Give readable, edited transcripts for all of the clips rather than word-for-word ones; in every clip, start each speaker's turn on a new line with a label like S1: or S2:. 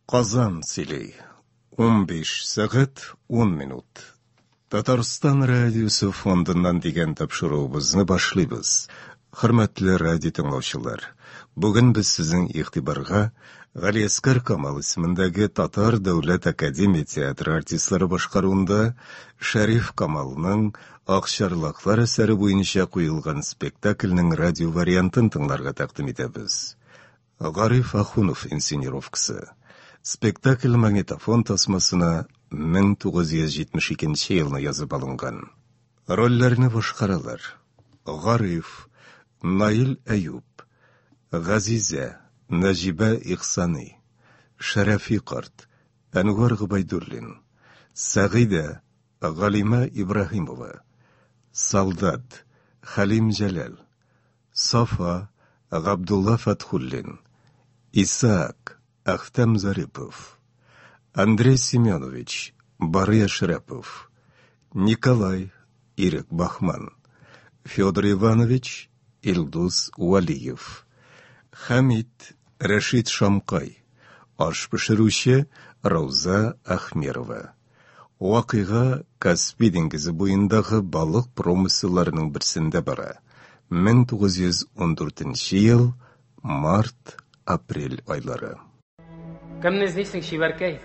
S1: Қазан Селей. 15 сағат 10 минут. Татарстан радиосы фондынан деген тапшыруыбызны башлыйбыз. Хөрмәтле радио тыңлаучылар, бүген без сезнең игътибарга Галиәскәр Камал исемендәге Татар Дәүләт Академия театры артистлары башкаруында Шәриф Камалның Акчарлаклар әсәре буенча куелган спектакльнең радио вариантын тыңларга тәкъдим итәбез. Гариф Ахунов инсценировкасы. Спектакль магнитофон тасмасына 1972 елны язып алынган. Рольләрне башкаралар: Гариф, Наил Әюб, Газизә, Нәҗибә Ихсани, Шәрәфи карт, Әнвар Губайдуллин, Сәгыйдә, Галима Ибраһимова, Солдат, Халим Җәләл, Сафа, Габдулла Фатхуллин, Исаак, Ахтам Зарипов, Андрей Семенович, Барыя Шрапов, Николай, Ирек Бахман, Федор Иванович, Илдус Уалиев, Хамид, Рашид Шамкай, аш пешерүче Рауза Ахмерова. Вакыйга Каспий диңгезе буендагы балык промыслларының берсендә бара. 1914 ел, март-апрель айлары.
S2: Кемне эзлисең, Шибәркәй?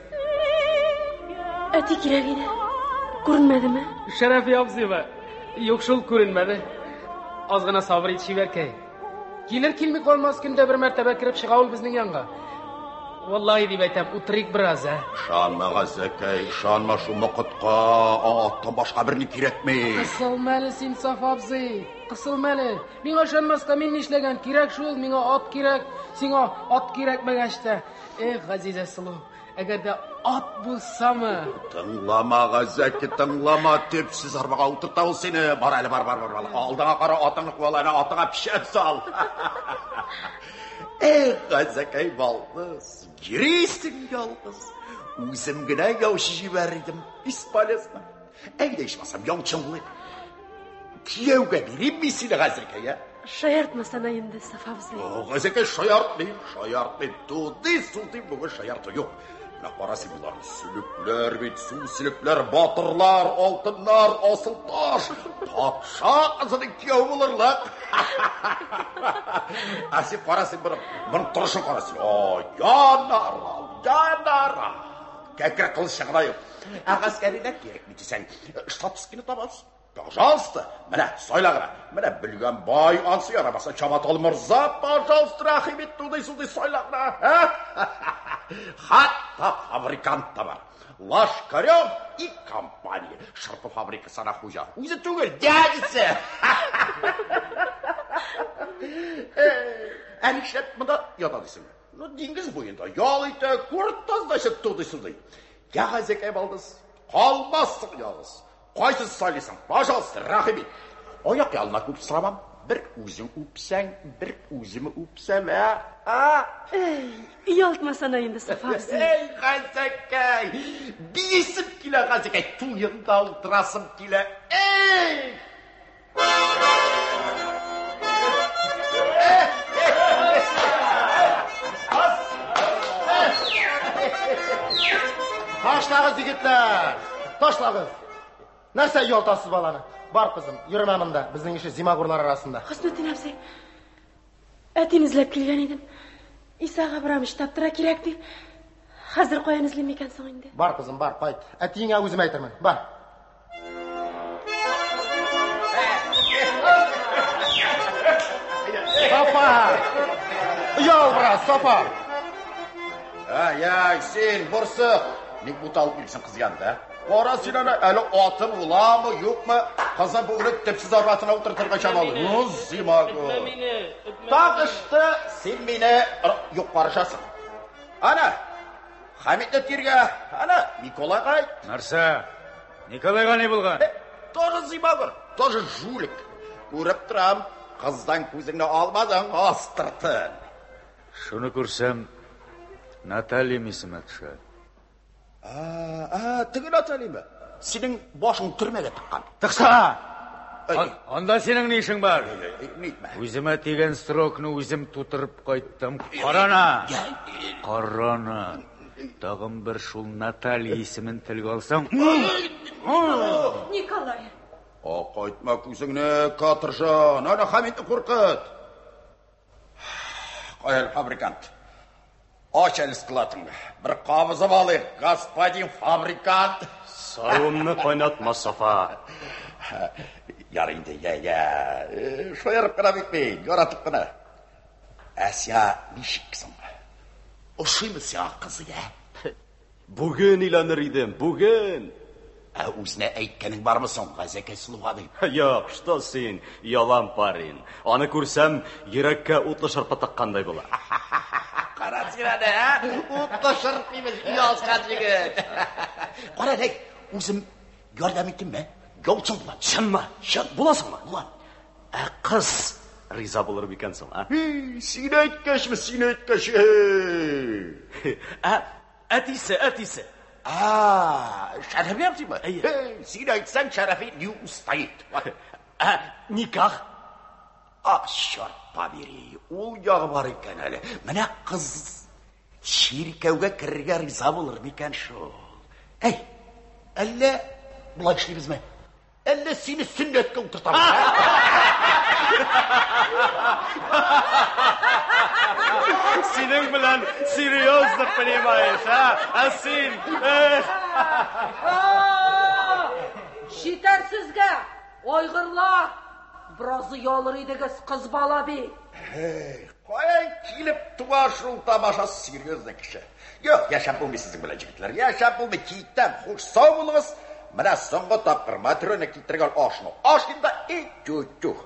S3: Әти кирәгенә. Күренмәдеме?
S2: Шәрәфи абзыйга. Юк, шул күренмәде. Аз гына сабыр ит, Шибәркәй. Килер-килми калмас көндә бер мәртәбә кирип чыга ул безнең янга. Валлаһи дип әйтәм, утырыйк бераз,
S4: Шанма, Газәкәй, шанма шул вакытка, аттан башка берни кирәкми.
S2: Кысылма әле син, Сафа абзый. Кысылма әле. Миңа ышанмаска мин нишләгән? Кирәк шул, миңа ат кирәк. Сиңа ат кирәкмәгәч тә. Газизә сылу, әгәр дә ат булсамы?
S4: Тыңлама, Газәкәй, тыңлама, төпсез арбага утырта ул сине. Бар әле, бар. Алдыңа кара, атыңны куалана, атыңа пишәт сал. Газәкәй балбыз, йөрисең ялгыз. Үзем генә яучы җибәрдем, бесполезно. Әйдә ичмасам яучылык. Кияүгә бирим мин сине, Газәкәй.
S3: Шаяртмасана инде, Сафа абзый.
S4: Газәкәй шаяртмый, туды бүген шаярты юк. Менә карасы булар, сүлекләр бит, сүлекләр, батырлар, алтыннар, асыл таш. Патша кызының кияү булырлык. Аси карасы бер торышын карасы. Янара. Кәкре кылышы гына юк. Гаскәринә кирәкми дисәң, штатскины табасыз. Пожалуйста, менә сайлагыра. Менә белгән бай ансы ярамаса Чабатал мырза, пожалуйста, рәхим ит, туды сайлагыра. Хатта фабрикант та бар. Лашкарев и компания. Шырпы фабрикасына хуҗа. Үзе түгел, дядясы. Әлишәт монда ята дисең. Диңгез буенда ял итә, курт таздашып туды. Газәкәй балдыз, калмассың ялгыз. Кайсы сайлыйсың? Пожалуйста, рәхим ит. Аяк ялына күп сорамам. Бер үзең үпсәң, бер үземе үпсәм,
S3: Ялтмасана инде, Сафа абзый.
S4: Газәкәй, бисем килә, Газәкәй, туйында утырасым килә.
S5: Ташлағыз, егетләр, ташлағыз. Нәрсә ялтасыз баланы? Бар кызым, йөрмә монда, безнең ише зимагурлар арасында.
S3: Хөснетдин абзый, әтин эзләп килгән идем. Исага берәм эш таптыра кирәк дип. Хәзер каян эзлим икән соң инде?
S5: Бар кызым, бар, кайт. Әтиңә үзем әйтермен. Бар. Сафа! Ял брат, Сафа!
S4: Сен борсық. Ник буталып килсең кызганды, Кара син аны әле атың уламы, юкмы? Кызым бүген тепсез арбасына утыртырга чамалы. Зимагы. Тагышты, син мине юк барышасың. Ана, Хамидне тиргә, ана, Николайга айт.
S6: Нәрсә? Николайга ни булган?
S4: Тоже зимагы, тоже жулик. Күреп торам, кыздан күзеңне алмадың, астыртын.
S6: Шуны күрсәм, Наталья исеме төшә.
S4: Теге Наталья. Синең башың төрмәгә тыккан.
S6: Тыкса! Анда синең ни эшең бар?
S4: Нитмә.
S6: Үземә тигән строкны үзем тутырып кайттым. Карана! Карана! Tağım bir şul Наталья ismin tilge alsang.
S3: Николай.
S4: Qaytma ko'zingni, Katirjon. Ana Hamidni qo'rqit. Qo'yal fabrikant. Ochal skladingni. Bir qobizib olaylik, господин fabrikant.
S5: Sarımını qaynatma Safa.
S4: Yaraydı ya. Şoyarıp qana bitmeyin, yoratlıqını. Asya nişiksin. Oşuymu sen kızı ya?
S5: Bugün ilanır idim, bugün.
S4: O'zine aytganing var mısın? Gazeke Sluhadi.
S5: Yo'q, что sen, yalan parin. Onu ko'rsam, yurakka o'tli sharpa taqqanday bo'lar.
S4: Qarasinglar ha? O'tli sharpimiz yozgan yigit. Qarang, o'zim yordam etdimmi? Yolchun bulan.
S5: Shinma, shin bo'lasizmi?
S4: Bulan.
S5: Qiz rizo bo'lar ekansan, ha?
S4: Sen aytgashmi, sen aytgash.
S5: Atisi.
S4: Şerefi yaptın mı? Sen aytsan şerefi ne ustaydı?
S5: Nikah.
S4: Şarpa biri, ol yağı var iken hele. Mene kız şirkevge kirge riza bulur miken şu. Hey, elle bulaştınız mı? Elle seni sünnetke oturtamam.
S5: Senin bilan seriozlik bilmaysiz, ha? Asin.
S7: Şitersizge, oyg'irlar. Biroz yolur edigiz qiz bola be.
S4: Qo'ying kelib tuvaşul tamaşa seriozlik kishi. Yo'q, yashab bo'lmaysiz sizin bilan yigitlar. Yashab bo'lmay kiyitdan xush sog' bo'ling'iz. Mana so'nggi topqir matrona keltirgan oshni. Oshingda chuchuh.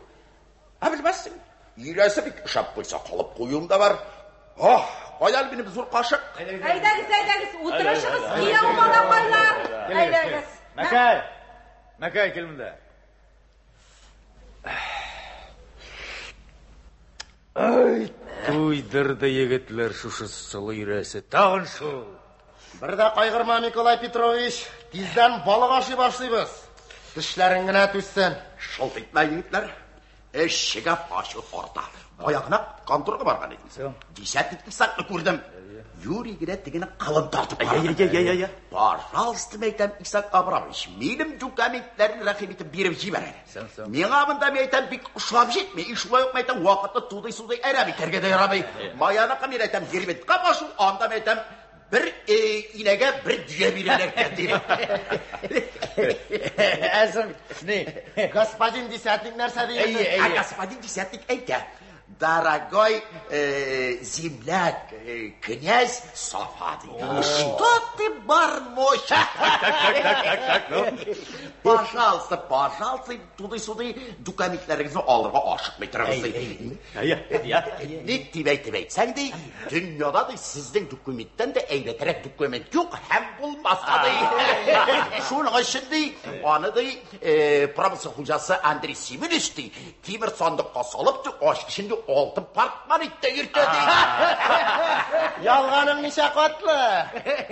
S4: Ha bilmassin. Yurasi bir ushab qo'ysa qolib qo'yumda var. Qo'yal benim zo'r qoshiq.
S7: Haydagiz, o'tirishimiz kiyov bola qo'ylar. Haydagiz.
S6: Makay kelmunda. Ay, to'ydirdi yigitlar shushi sulu yurasi. Tag'in shu.
S5: Birda qayg'irma Nikolay Petrovich, tizdan baliq oshi boshlaymiz. Tishlaring gina tushsin.
S4: Şolt etme yigitlar. Eşeğe başı orada. Ayağına kontorga bargan ediniz. Desatlikni saklı ko'rdim. Yurigine tigini qalin tortib boradi.
S5: Ya.
S4: Пожалуйста, meytem İshak Abramovich, menim dokumentlerini rahim etib berib jiberadi. Menga bunda meytem bir ushlab jetmay, ishla yo'q meytem vaqtda tuday ayram etarga da yaramay. Mayana qamir aytam geribet qapaшу, onda meytem bir inaga bir duya beralarkan deydi.
S6: Azim, ne?
S5: Господин Десятник narsa deydi.
S4: Господин Десятник aytgan. Дорогой земляк, князь Сафади. Что ты бормочешь? Пожалуйста, тудай-судай документлеріңізді алырға ашық метріңізді. Тибей, сән дей, дүнияда дей, сіздің документтен де әйбетерек документ жоқ, һәм болмаса дей. Шуның үшін дей, аны дей, промысл хужасы Андрей Семенович дей, темір сандыққа салып, ашық ішінде oltun parkman itte yürtedi.
S5: Yalğanın nişe katlı.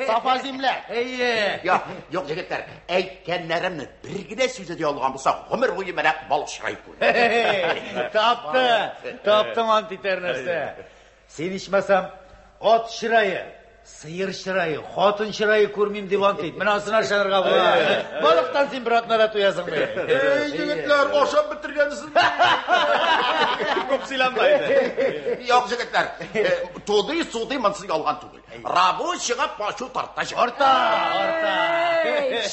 S5: Safa zimle.
S4: Yok yigitler, aytganlarimni birgina so'zida yolg'on bo'lsa, umr bo'yi meni baliq shirayib qo'ydi.
S6: Topdim antiternasda. Sen ichmasam, ot shirayi, sıyır shirayi, xotin shirayi ko'rmayim deb antaydi. Mana shunaqa shaharga bo'ladi. Baliqdan sen bir otnada to'yasan be.
S4: Yigitlar, oshab bitirgansiz.
S6: Ko'p silanmaydi.
S4: Yo'q yigitlar, to'di mensiz yolg'on tug'il. Raboshiga poshu tortash.
S6: Orta.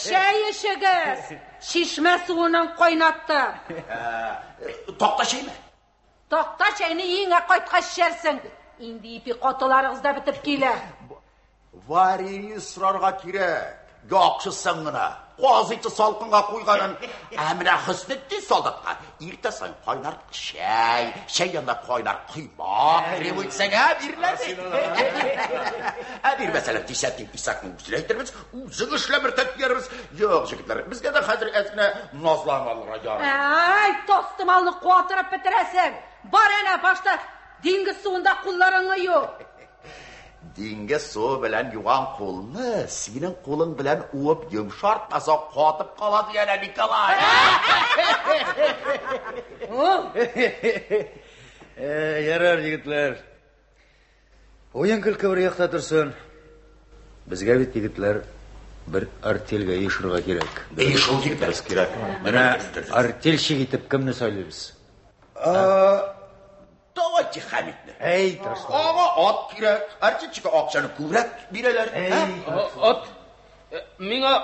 S7: Shay ishigiz. Shishma suvini qaynatdi.
S4: To'xtashaymi?
S7: To'xtashayni yengga qaytqazsharsin. Endi ipi qotolaringizda bitib kelar.
S4: Variy isrorga kerak. Yo'qsizsingina. Qo'zichi salqinga qo'yganin Amina Husniddin soldatga ertasan qaynar shay yana qaynar quymoq deb o'tsanga beriladi. Bir masalan Desatnik Ishakni uzlaytirmiz, o'zing ishlab beramiz. Yo'q yigitlar, bizga da hozir ozgina nozlanmalar yo'q.
S7: Ay, to'stimalni qo'tirib bitirasan. Bor ana boshda dengiz suvida qo'llaringni yo'q.
S4: Dengiz suvi bilan yuvan qo'lni sening qo'ling bilan o'p yumshartmasa qotib qoladi yana Nikolay.
S6: Yarar yigitlar. O'yin kulki bir yoqda tursin. Bizga bit егетләр bir артельгә ешырга кирәк.
S4: Шул егетләр кирәк.
S6: Менә артельщик итеп кемне сайлыйбыз?
S4: Давайте Хамитны.
S6: Эй, Ташлы.
S4: Ага, ат кирәк. Артельщикка акчаны күбрәк бирәләр.
S2: Ат. Миңа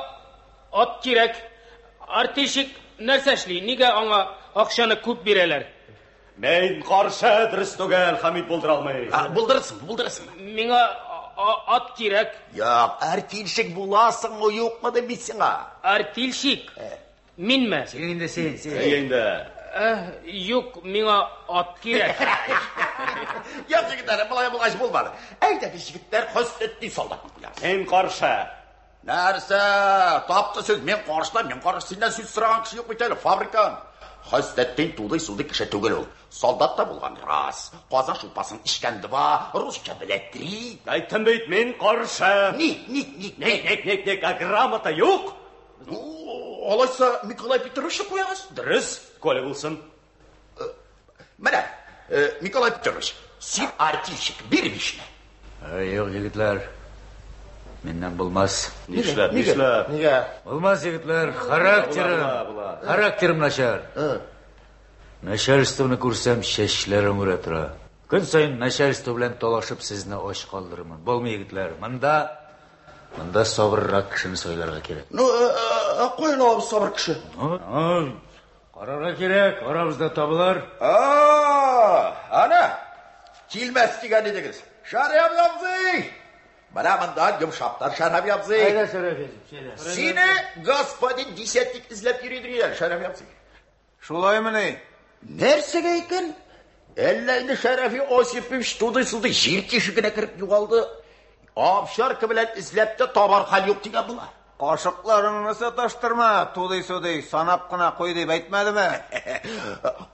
S2: ат кирәк. Артельщик нәрсә эшли? Нигә аңа акчаны күп бирәләр?
S8: Мен каршы дөрес түгел, Хамит булдыра алмый.
S4: Булдырасың.
S2: Миңа ат кирәк.
S4: Як, артельщик буласыңмы, юкмы да бит сиңа?
S2: Артельщик? Минме?
S6: Син инде син.
S8: Инде.
S2: Юк, миңа ат кирәк.
S4: Як егетләр, булай булмады. Әйдәгез егетләр, хөснетти солдат.
S8: Мен каршы.
S4: Нәрсә? Тапты сүз, мен каршы синнән сүз сораган кеше юк бит әле, фабрикан. Хөснеттин туды кеше түгел ул. Солдатта булган раз. Казан шулпасын ишкәнде ба, русча белә 3.
S8: Әйттем бит, мен каршы.
S4: Ник,
S8: грамота юк.
S4: Алайса Николай Петрович куягыз.
S8: Дөрес, коле булсын.
S4: Менә, Николай Петрович, син артельщик бирмишме?
S6: Юк, егетләр. Меннән булмас.
S8: Нишләп?
S5: Нигә?
S6: Булмас, егетләр. Характерым начар. Начальствоны күрсәм, чәчләрем үрә тора. Көн сайын начальство белән талашып сезне ач калдырырмын. Булмый, егетләр. Монда сабыррак кешене сайларга кирәк.
S4: Кайын алып сабыр кеше.
S6: Карарга кирәк, арабызда табылар.
S4: Ана, килмәс дигән идегез. Шәрәф ябзый. Менә монда йомшаптар Шәрәф ябзый.
S6: Әйдә, Шәрәф ябзый.
S4: Сине господин десятник изләп йөридер, Шәрәф ябзый.
S5: Шулаймыни?
S4: Нәрсәгә икән? Әллә инде Шәрәфи Осипович туды-суды җир тишегенә кереп югалды. Апшарка белән изләп тә табар хәл юк дигән була.
S5: Кашыкларыңны саташтырма, туды-суды санап кына куй дип әйтмәдеме?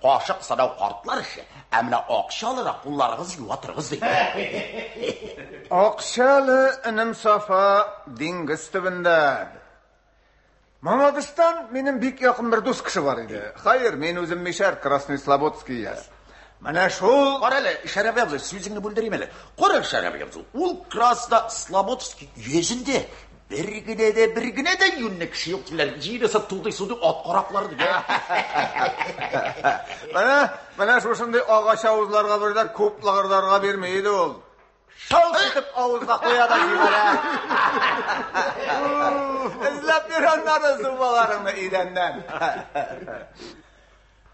S4: Кашык санау картлар ише. Ә менә акчалыра кулларыгыз юатырыгыз ди.
S5: Акчалы инем Сафа диңгез төбендә. Мамадыстан минем бик якын бер дус кеше бар иде. Хәер, мен үзем Мишар Красный Слободский я. Менә шул
S4: Карале, Шәрәф ябзый, сүзеңне бүлдерим әле. Кара Шәрәф ябзый, ул Красный Слободский йөзендә бер генә дә юнны кеше юк диләр. Җиресе туды-суды ат караклар дигән.
S5: Менә шушындый агач авызларга бердә күп лагырдарга бирмәй иде ул. Шал итеп авызга куя да җибәрә. Эзләп йөргәннәр зубаларыңны идәннән.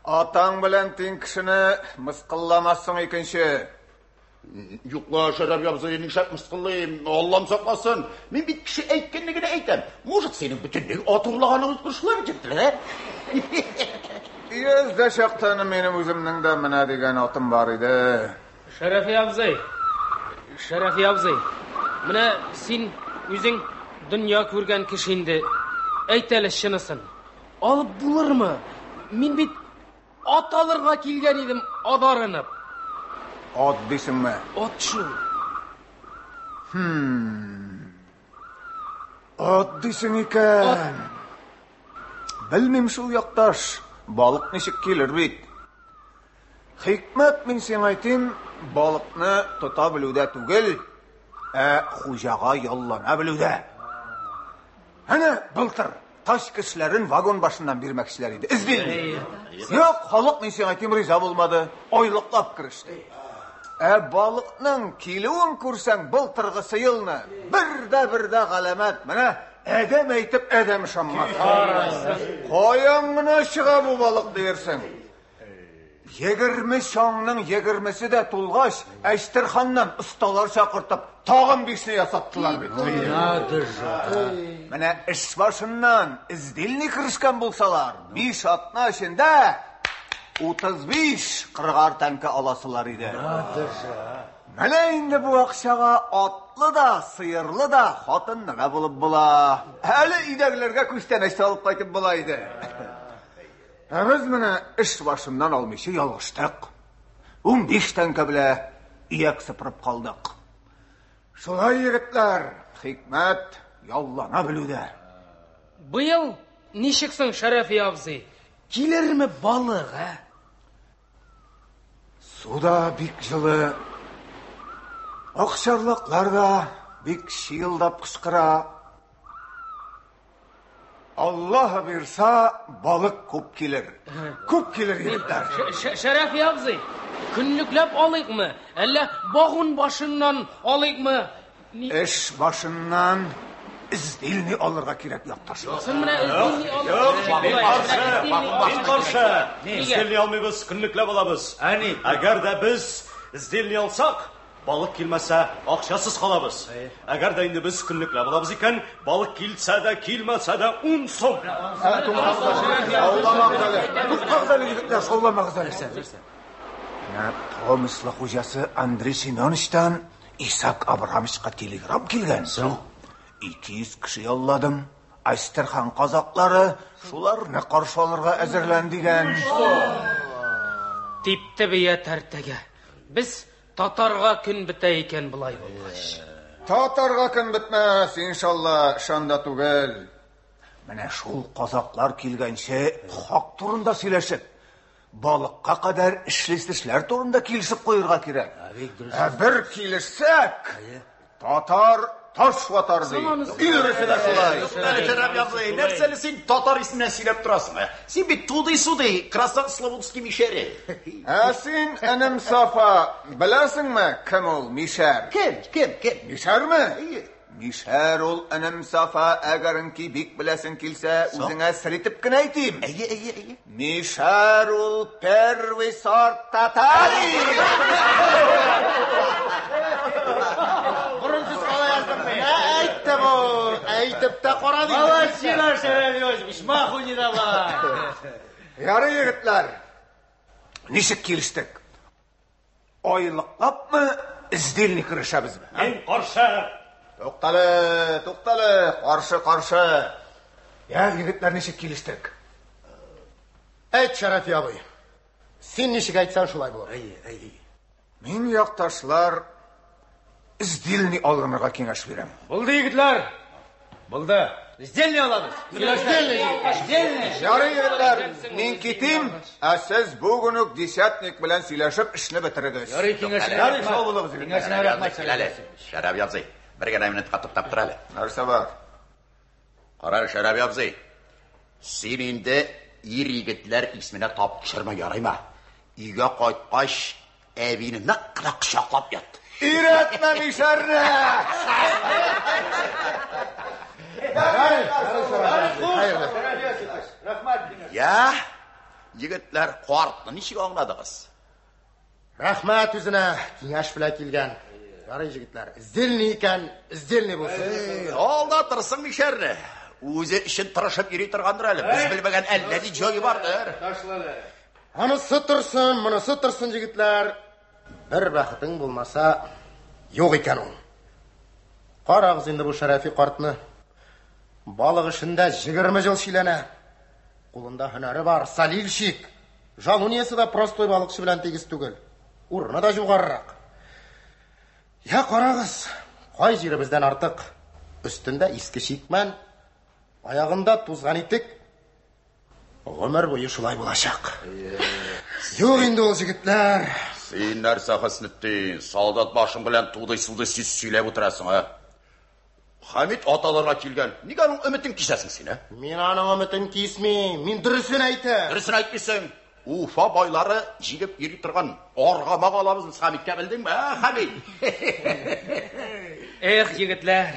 S5: Атаң белән тиң кешене мыскылламассың икенче.
S4: Юкла, Шәрәф ябзый, нишләп мыскыллыйм? Аллам сакласын. Мин бит кеше әйткәнне генә әйтәм. Может, синең бөтенләй атурлаганың кышлар җиттеләр.
S5: Йөздә чактан минем үземнең дә менә дигән атым бар иде.
S2: Шәрәф ябзый. Менә син үзең дөнья күргән кеше инде. Әйт әле шунысын. Алып булырмы? Мин бит ат алырга килгән идем, адарынып.
S5: Ат дисеңме?
S2: Ат шул.
S5: Ат дисең икән. Белмим шул якташ. Балык ничек килер бит? Хикмәт мин сиңа әйтим, балыкны тота белүдә түгел, хуҗага яллана белүдә. Әнә былтыр таш кешеләрен вагон башыннан бирмәкчеләр иде. Эзли. Юк, халык мин сиңа әйтим риза булмады. Ойлыклап киреште. Балыкның килүен күрсәң былтыргысы елны, бердә галәмәт. Менә әдәм әйтеп әдәм шаммас. Каян гына чыга бу балык диерсең? 20 шаңның 20-се дә тулгач, Әштәрханнан осталар чакыртып, тагын бишне ясаттылар бит. Менә эш башыннан издилни киришкән булсалар, 5 атна эчендә 35-40 тәнкә аласылар иде. Менә инде бу акчага атлы да, сыерлы да хатынны да булып була. Әле идәгеләргә күстәнәч салып кайтып була иде. Biz менә эш башыннан алмыйча ялгыштык. 15 тәнкә белән ияк сыпырып калдык. Шулай егетләр, хикмәт яллана белүдә.
S2: Быел ничексең, Шәрәф ябзый? Килерме балык,
S5: Суда бик җылы. Акчарлыклар да Bik şıyıldap kışkıra. Allah versa balık kup gelir. Kup gelir yigitler.
S2: Şerefi abzı, günlüklep alayık mı? Elle bağın başından alayık mı?
S5: İş başından izdilni alırga kirek yaktaşlar.
S2: Sen bana izdilni alayık.
S8: Bin karşı. İzdilni almayız, günlüklep alabız. Eğer de biz izdilni alsak, balık kilmese akşasız kalabız. Eğer de indi biz günlüklep alabız iken, balık kilse de kilmese de 10 son.
S5: Tutkağızalı yigitler, savlamağızalı. Tomisli hocası Andrei Simoniş'ten İshak Abrahamovичқа telegram kelgan. 200 kişi yolladım. Aysterxan qazaqlari shularni qarshi olirga azirlan degan.
S2: Tipti biya tartaga. Biz Tatarga kun bita ekan bulay bo'lg'ach.
S5: Tatarga kun bitmas, inshaalloh, shunda tugul. Mana shul qozaqlar kelgancha haq turunda söylashib, balıqqa qadar ishlar turunda kelishib qo'yirga kerak. Bir kelishsak, Tatar taş vatar deyil. İlrisi de şulay.
S4: Şeref yaptı. Nerseli sen Tatar ismine silep durasın. Sen bir tudy-sudy, Krasnoslobodski Mişeri.
S5: Sen enem Safa, bilesin mi kim ol Mişer?
S4: Kim?
S5: Mişer mi? Mişer ol enem Safa, eğerinki bik bilesin kilse, uzine siritip kine aytayım.
S4: İyi.
S5: Mişer ol Pervisar Tatari.
S6: Burunsiz qala yazdım ben. Aytdi bu. Aytib da qoradik. Avachchilar Şerefi yozmuş. Ma'qulida var.
S5: Yarı yigitler. Nişik kelishdik? Oyliqlap mı, izdilni kirishamiz mi?
S8: En karşı.
S5: To'xtali, qarshi. Ya yigitlar, nishik kelishdik?
S9: Ayt Şerefi abi. Sen nishik aytsan shulay bo'lar.
S5: Men yoqdoshlar izdilni olg'iniga kengash beraman.
S6: Bo'ldi yigitlar. Bo'ldi. İzdilni olamiz. İzdilni.
S5: Yarı yigitlar, men ketim, siz bugunuk desatnik bilan silashib ishni bitirasiz.
S6: Yarı kengash.
S5: Sog' bo'lamiz.
S6: Kengashni rahmat.
S4: Şeref yaptı. Bir gene minut katıp taptırali.
S5: Narsa bor.
S4: Qarar Şeref yaptı. Sen indi ir yigitler ismine tap kişirme yarayma. Uyga qaytqaş evini naqra quchoqlab yat.
S5: Öğretme Mişerni.
S4: Ya, yigitler qortni nishig angladingiz?
S9: Rahmat o'zina kengash bilan kelgan. Yarı yigitlar, izdilni ekan, izdilni bo'lsin.
S4: Aldatırsın Mişerni. O'zi işin tirishib yuri turgandir hali. Biz bilmagan alladi joyi bordir.
S9: Anisi tursin, bunisi tursin yigitlar. Bir baxiting bo'lmasa, yo'q ekan u. Qarag'iz endi bu Şerefi qartni. Balık işinde 20 yıl şilene. Qo'lida hunari var, salilshik. Jaluniyasi da prostoy balıkçı bilan tegiz tugul. Urni da yuqoriroq. Ya qarag'iz, qo'y jiri bizdan ortiq. Üstünde eski shikman, oyog'inda tuzg'an etik. Umr bo'yi shulay bo'lajaq. Yo'q endi o yigitlar.
S4: Sen narsa Hasnettin, soldat boshing bilan tudy-sudy siz söylep o'tirasan ha. Hamid atalarga kelgan. Nega uning ümitin kishasin sen ha?
S9: Men aning ümitin kismayman. Men durusini aytay.
S4: Durusini aytmaysan, Ufa boylari jigib yuri turgan org'amoq olamiz Hamidga bildingmi? Ha, Hamid.
S2: Yigitlar,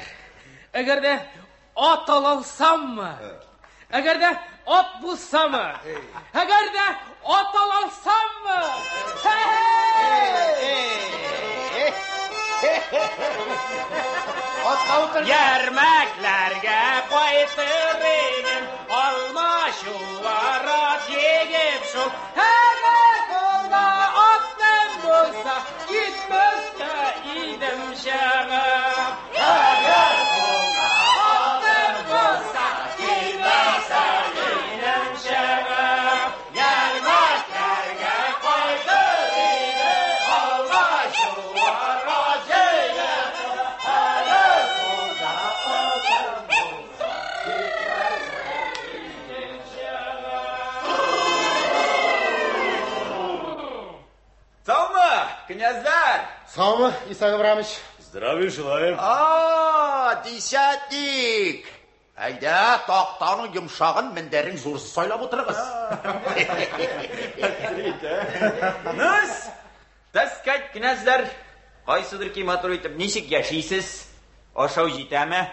S2: agarda ot ololsammi? Agarda ot bo'lsammi? Agarda ot ololsammi? Yarmaklarga qo'ytiring, olmashuvarat yegib shu. Agar qo'lda otdan bo'lsa, gitmasga idim shag'ab. Agar qo'lda otdan bo'lsa, gitmasga idim shag'ab. Yarmaklarga qo'ytiring, olmashuvarat yegib shu.
S4: Sağ mı? Knyazlar.
S9: Sağ mı İshak Abrahamovich?
S8: Здравия желаем.
S4: Десятник! Әйдә, тақтаның йомшағын мендерің зурсы сайлап отырығыз.
S10: Нус, таскать князлар, қайсыдыр ки матур етіп, нешік яшейсіз? Ашау жетәме?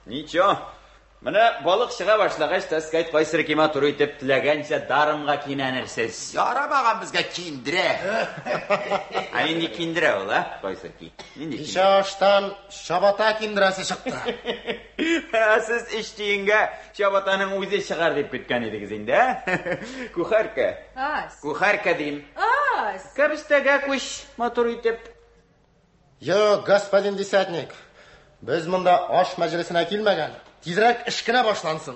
S10: Ничо. Мына балық шыға башлағаш, таскать қайсыр ки матур етіп, тіләгенше дарымға кейнәнірсіз.
S4: Ярамаған бізге киіндіре.
S10: Енді киіндіре ол, қайсыр ки?
S9: Кеше аштан шабата киіндірәсі шықты.
S10: Сіз іштейінге шабатаның өзі шығар деп күткен едіңіз енді, Кухарка. Кухарка дейм. Кәбістіге көш матур етіп.
S9: Господин десятник, біз мұнда аш мәжілісіне келмеген. Тезірек ішкіне башлансын.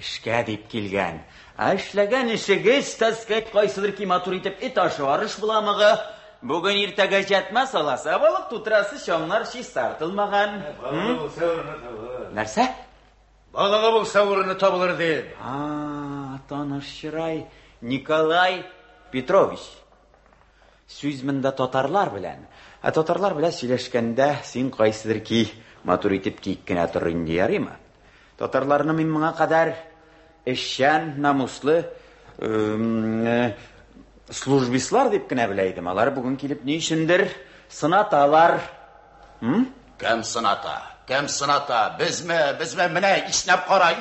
S10: Ішке деп келген. Әшлеген ішігіз, таскать қайсылыр ки матур етіп, ашы арыш бұламығы. Бүгін ертеге жетмес аласа, балық тұтырасы шоңлар шиз тартылмаған. Нәрсе?
S6: Балығы болса орыны табылыр дейін.
S10: Таныш шырай, Николай Петрович. Сөз мында татарлар білән. Татарлар білән сөйлешкенде сен қайсылыр ки матур етіп кейіккіне тұрын дейяры ма? Татарларны мен мұңа қадар эшшән, намуслы службислар деп кенә біләйдім. Алар бүгін келіп не үшіндір сынаталар.
S4: Кәм сыната? Бізме, міне, иснәп қара.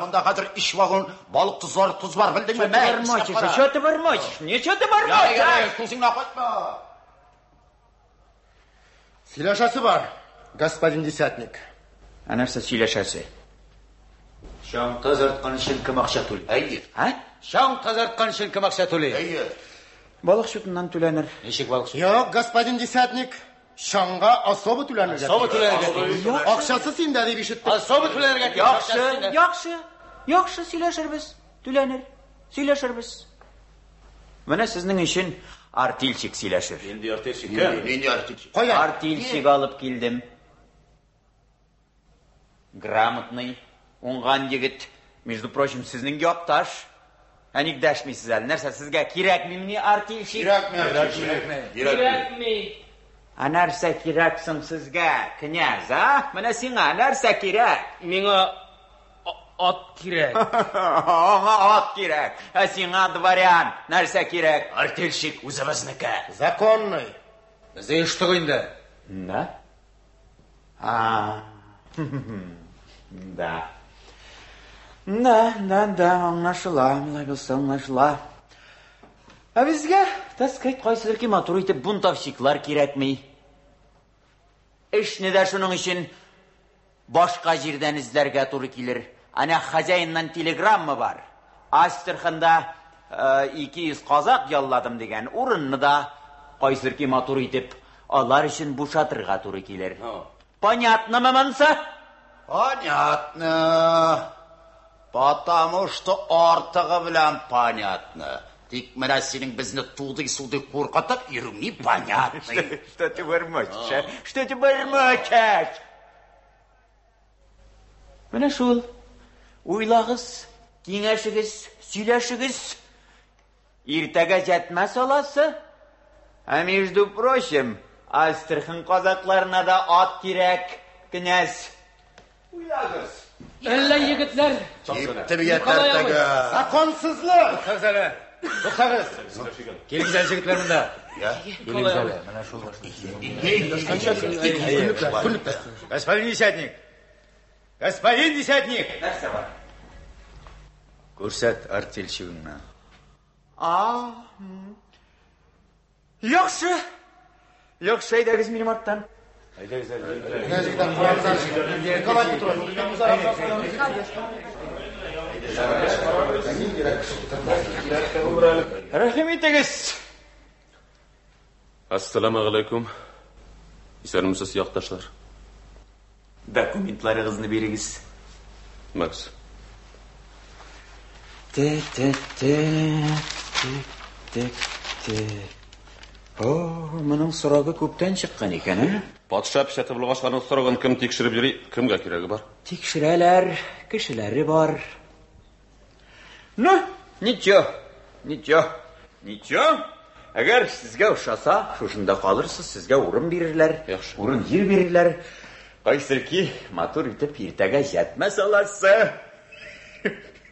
S4: Мұнда қадыр іш вағын балық тұз бар, білдің ме?
S10: Шөті бармайш. Не шөті бармайш?
S4: Көзіңін ақытма.
S9: Сөйлешесі бар, господин десятник.
S10: Нәрсе сөйлешесі?
S6: Шаң тазартқан үшін кім ақша төлей? Шаң тазартқан үшін кім ақша төлей?
S10: Балық шөтінен төленір.
S6: Нешік балық шөт?
S9: Господин десятник, шаңға особы төленір. Ақшасы сенде деп ешітті.
S6: Особы төленер.
S10: Яқшы, сөйлешірбіз. Сөйлешірбіз. Міне сіздің үшін артельщик сөйлешір.
S8: Енді артельщик кәм?
S10: Артельщик алып келдім. Грамотный, оңған дегіт. Между прочим, сіздің япташ. Әнік дәшмейсіз әлі. Нәрсе, сізге керек мені артельщик?
S2: Керек ми.
S10: Нәрсе керексің сізге, князь, Міне сіңа, нәрсе керек?
S2: Меңа ат керек.
S10: Оңа ат керек. Сіңа дворян, нәрсе керек?
S6: Артельщик өзімізнікі.
S9: Законный.
S6: Бізде ештіқ енді.
S10: Да? Да, аңлашыла, мұлай болса аңлашыла. Бізге, таскайт қайсылыр ки матур етіп бунтовщиклар керекмей. Ішіне де шының үшін башқа жерден іздерге туры келір. Ана хозяиннан телеграмма бар. Астраханда 200 қазақ ялладым деген орынны да қайсылыр ки матур етіп алар үшін бушатырға туры келір. Понятно ма манса?
S4: Понятно. Потому что артығы білән понятно. Тек мына сенің бізні туды-суды қорқатып, еріңі понятно.
S10: Что ты бормочешь? Міне шул, ойлағыз, кеңешігіз, сөйлешігіз. Ертеге жетмес оласы. Между прочим, Астрахань қазақтарына да ат керек, князь. Ойлағыз.
S2: Әлі егітлер.
S4: Епті биеттертігі.
S9: Законсызлы.
S6: Тоқтағыз. Келіңіз әлі жігітлер мұнда. Келіңіз әлі. Мына шул башты. Господин десятник.
S10: Нәрсе бар?
S6: Көрсәт артельщигіңні.
S10: Яқшы, айдағыз менің аттан. Рахмет етегіз.
S11: Ассаламағалейкум. Исәнімсіз яқташлар.
S10: Документларыңызны беріңіз.
S11: Макс.
S10: Мұның сұрағы көптен шыққан екен,
S11: Патша пішәті бұлғашқаны сұрағын кім текшіріп жүрей, кімге керегі бар?
S10: Текшірәләр, кішілері бар. Ну, ничо. Әгәр сезгә ошаса, шушында калырсыз, сезгә урын бирерләр, урын җир бирерләр. Кайсырки, матур итеп иртәгә җәтмәс аласы.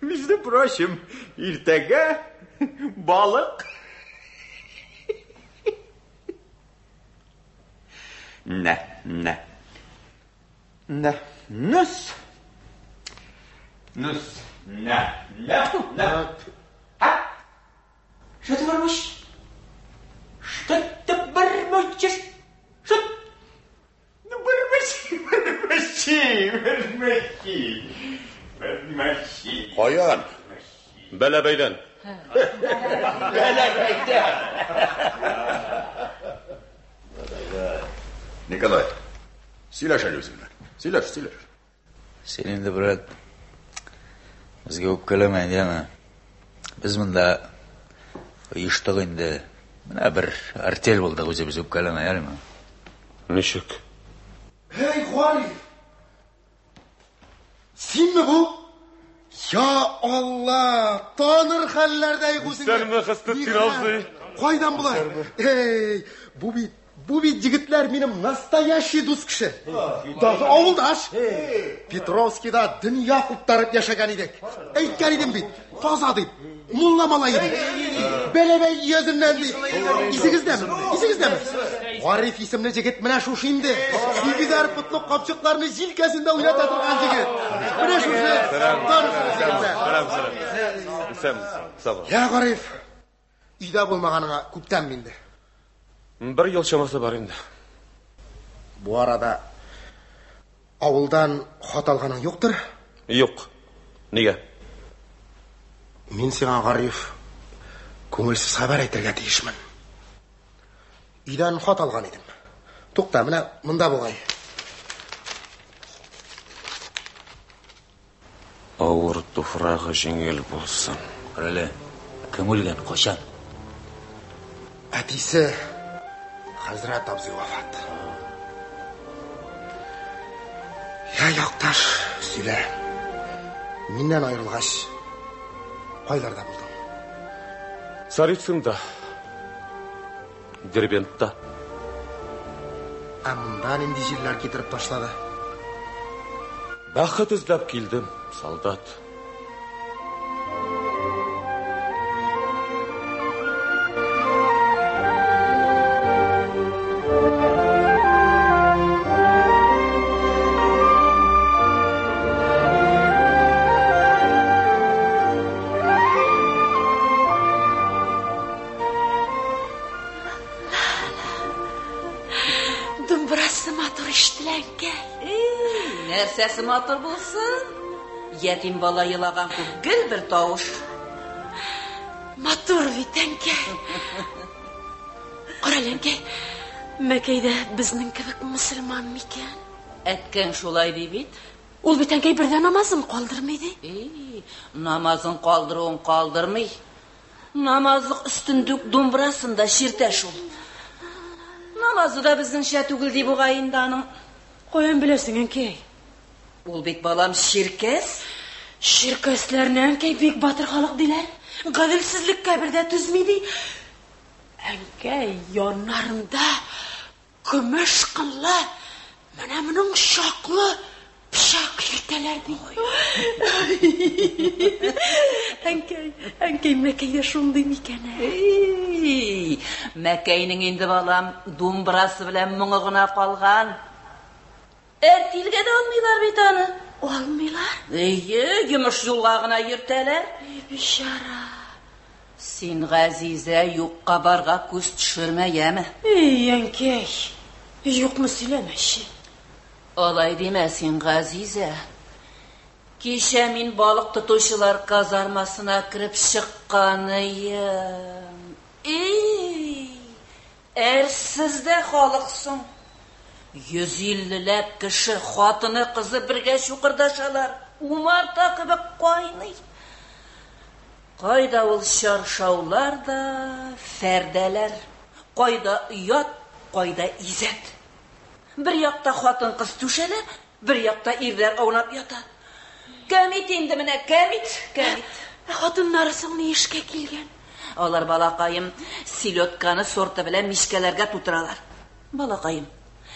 S10: Между прочим, иртәгә балык. Нус. Что ты бормочешь? Что ты бормочешь? Что? Ну, бормочи.
S11: Каян? Бәләбәйдән.
S10: Бәләбәйдән.
S4: Николай, сөйләш әле үзеңнән. Сөйләш.
S6: Сен инде, брат, безгә үпкәләмә, яме. Без монда оештык инде. Менә бер артель булдык, үзебез үпкәләмә, яме.
S11: Ничек?
S9: Hey, Гариф! Синме бу? Я Алла! Таныр хәлләрдә үзеңне.
S11: Сәрме хәстә тиразый.
S9: Кайдан булай? Эй, бу бит җегетләр минем настоящий дус кеше. Даже авылдаш. Петровскийда дөнья куптарып яшәгән идек. Әйткән идем бит, таза дип, мулла малай идек. Бәләбәй йөзеннән дип. Исегездәме? Гариф исемле җегет менә шушы инде. Игезәр путлык капчыкларны җилкәсендә уйната торган җегет. Менә шушы.
S11: Сәлам.
S9: Я Гариф, өйдә булмаганыңа күптән минде.
S11: Бер ел чамасы бар инде.
S9: Бу арада авылдан хат алганың юктыр?
S11: Юк. Нигә?
S9: Мин сиңа, Гариф, күңелсез хәбәр әйтергә тиешмен. Өйдән хат алган идем. Тукта, менә монда бугай.
S11: Авыр туфрагы җиңел булсын.
S6: Әле кем үлгән, качан?
S9: Әтисе Хәзрәт абзый вафат. Я якташ, сөйлә. Миннән аерылгач, кайларда булдың?
S11: Царицында. Дербентта.
S9: Монда нинди җилләр китереп ташлады?
S11: Бәхет эзләп килдем, солдат.
S7: Нәрсәсе матур булсын? Ятим бала елаган күгел бер тавыш.
S3: Матур бит, әнкәй. Карале, әнкәй. Мәкәйдә безнең кебек мөселман микән?
S7: Әткән шулай ди бит.
S3: Ул бит әнкәй бердә намазын калдырмый ди.
S7: Намазын калдыруын калдырмый. Намазлык өстенлек думбрасында ширтә шул. Намазы да безнеңчә түгел ди бугай инде аның.
S3: Каян беләсең, әнкәй?
S7: Ул бит балам ширкәс.
S3: Ширкәсләрне әнкәй бик батыр халык диләр. Гаделсезлеккә бердә түзми ди. Әнкәй яннарында көмеш кыллы, менә моның шаклы пычак итәләр ди. Әнкәй Мәкәйдә шундый микән?
S7: Мәкәйнең инде балам думбрасы белән моңы гына калган. Әртилгә дә алмыйлар бит аны.
S3: Алмыйлар?
S7: Йомыш юлга гына йөртәләр.
S3: Бишара.
S7: Син, Газизә, юкка барга күз төшермә, яме?
S3: Әнкәй, юкмы сөйләмәши.
S7: Алай димә син, Газизә. Кичә мин балык тотучылар казармасына кирип чыкканым. Әрсез дә халыксың. 150ләп кеше хатыны кызы бергә чукырдашалар. Умарта кебек кайный. Кайда ул шаршаулар да, фәрдәләр. Кайда ят, кайда изәт. Бер якта хатын кыз түшәлә, бер якта ирләр аунап ята. Кәмит инде менә, кәмит.
S3: Хатыннары соң ни эшкә килгән?
S7: Алар балакайым селедканы сорты белән мишкәләргә тутыралар. Балакайым,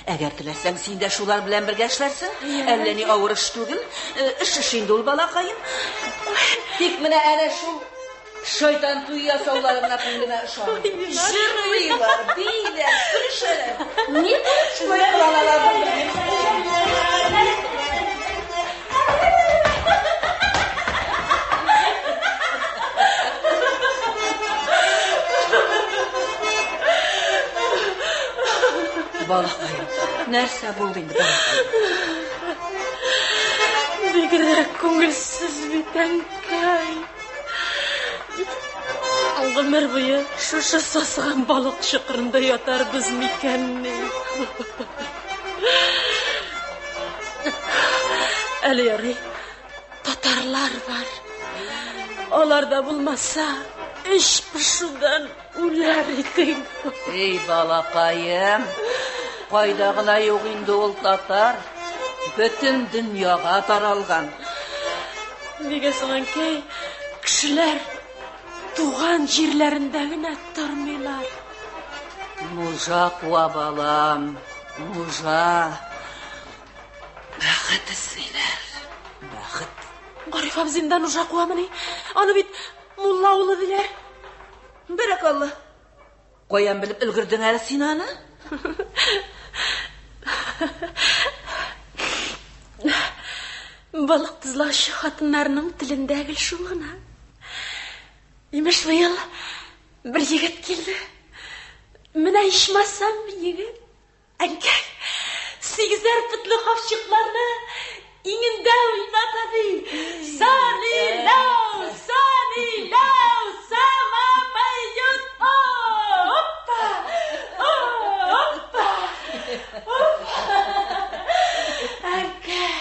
S7: әгәр теләсәң, син дә шулар белән бергә эшләрсең. Әллә ни авыр эш түгел. Эш инде ул, балакайым. Тик менә әнә шул шайтан туй ясауларына генә ышан. Җырлыйлар, бийләр, күрешәләр. Ни булып шулай кылалар? Балакайым, нәрсә булды инде, балакайым?
S3: Бигрәк күңелсез бит, әнкәй. Гомер буе шушы сасыган балык чокырында ятарбыз микәнни? Әле ярый, татарлар бар. Аларда булмаса, эш пешүдән үләр идең.
S7: Эй, балакайым, кайда гына юк инде ул татар. Бөтен дөньяга таралган.
S3: Нигә соң, әнкәй, кешеләр туган җирләрендә генә тормыйлар?
S7: Нужа куа, балам, нужа. Бәхет эзлиләр, бәхет.
S3: Гариф абзыйдан нужа куамыни? Аны бит мулла улы диләр.
S7: Бәрәкалла. Каян белеп өлгердең әле син аны?
S3: Балык тызлаучы хатыннарның телендәге шул гына. Имеш быел бер егет килде. Менә ичмасам егет. Әнкәй, 8 футлы хавчыкларны иңендә уйната ди. Санилау, санилау, сама поет. Оппа! Оппа! Әнкәй,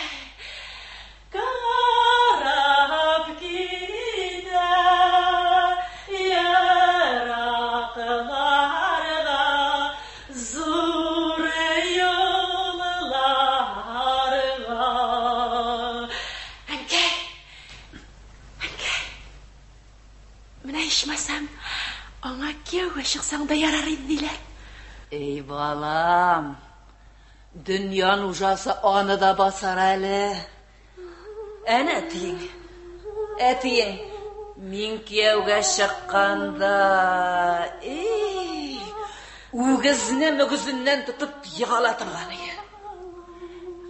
S3: карап китә яракмарга зур юлларга. Әнкәй, менә ичмасам, аңа кияүгә чыксаң да ярар иде диләр.
S7: Эй, балам, дөнья нужасы аны да басар әле. Әнә әтиең, мин кияүгә чыкканда, үгезне мөгезеннән тотып егала торган иде.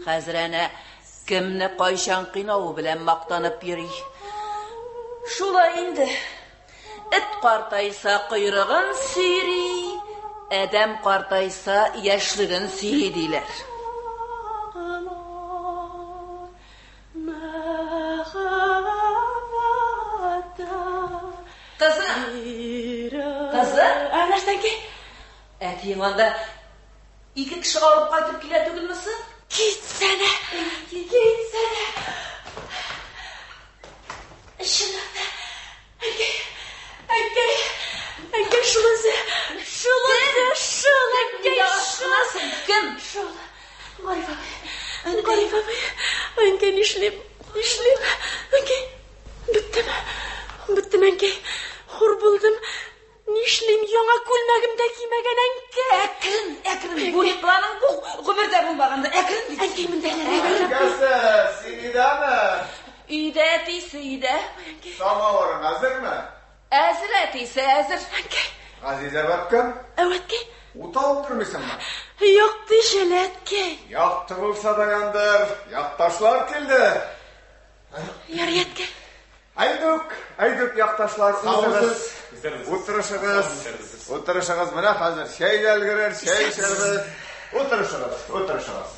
S7: Хәзер әнә кемне кайчан кыйнавы белән мактанып йөри. Шулай инде. Эт картайса койрыгын сөйри, әдәм картайса яшьлеген сөйри диләр. Кызы?
S3: Нәрсән ки?
S7: Әтиең анда 2 кеше алып кайтып килә түгелмесең?
S3: Китсәнә, китсәнә. Шунда, әнкәй, шулысы.
S7: Кем?
S3: Гариф абый, әнкәй, нишлим? Әнкәй, беттем, әнкәй. Хур булдым. Нишлим, яңа күлмәгемдә кимәгән, әнкәй.
S7: Әкрен, бүлек планың бу, гомердә булмаганда, әкрен.
S3: Әнкәй, мендәләр.
S5: Әнкәсе, син идәме?
S7: Өйдә әтисе, өйдә.
S5: Самавырың әзерме?
S7: Әзер әтисе, әзер.
S3: Әнкәй.
S5: Газизә бәпкәм?
S3: Әвәткәй.
S5: Уталып тормыйсыңмы?
S3: Юк дишеле, әткәй.
S5: Якты булса да яндыр. Якташлар килде.
S3: Ярый, әткәй.
S5: Айдук якташлар, Утырышыгыз, менә хәзер чәй әлгерер, чәй эчәрбез. Утырышыгыз.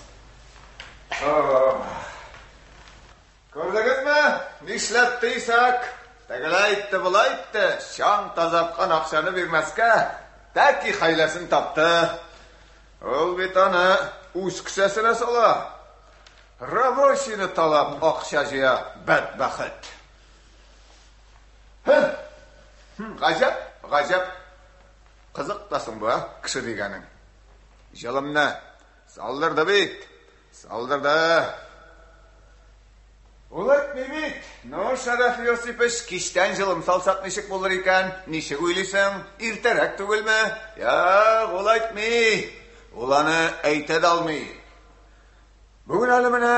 S5: Күрдегезме? Нишләп тыйсак? Тәгеләй әйтте, булай әйтте. Шаң тазапкан акчаны бирмәскә, тәки хәйләсен тапты. Ул бит аны үз кесәсенә сала. Рабочийны талап акча җыя, бәдбәхет. Ғажап. Қызықтасың ба, кіші дегенің. Жылымны салдырды бит. Салдырды. Ulat Mehmet, Şarafi Yosip'eş kişten жылым салсақ нешік болыр екен, нешік ойлайсың, ертерек түгіл ме? Ya, ол айтмай, оланы әйтеді алмай. Бүгін әлі міне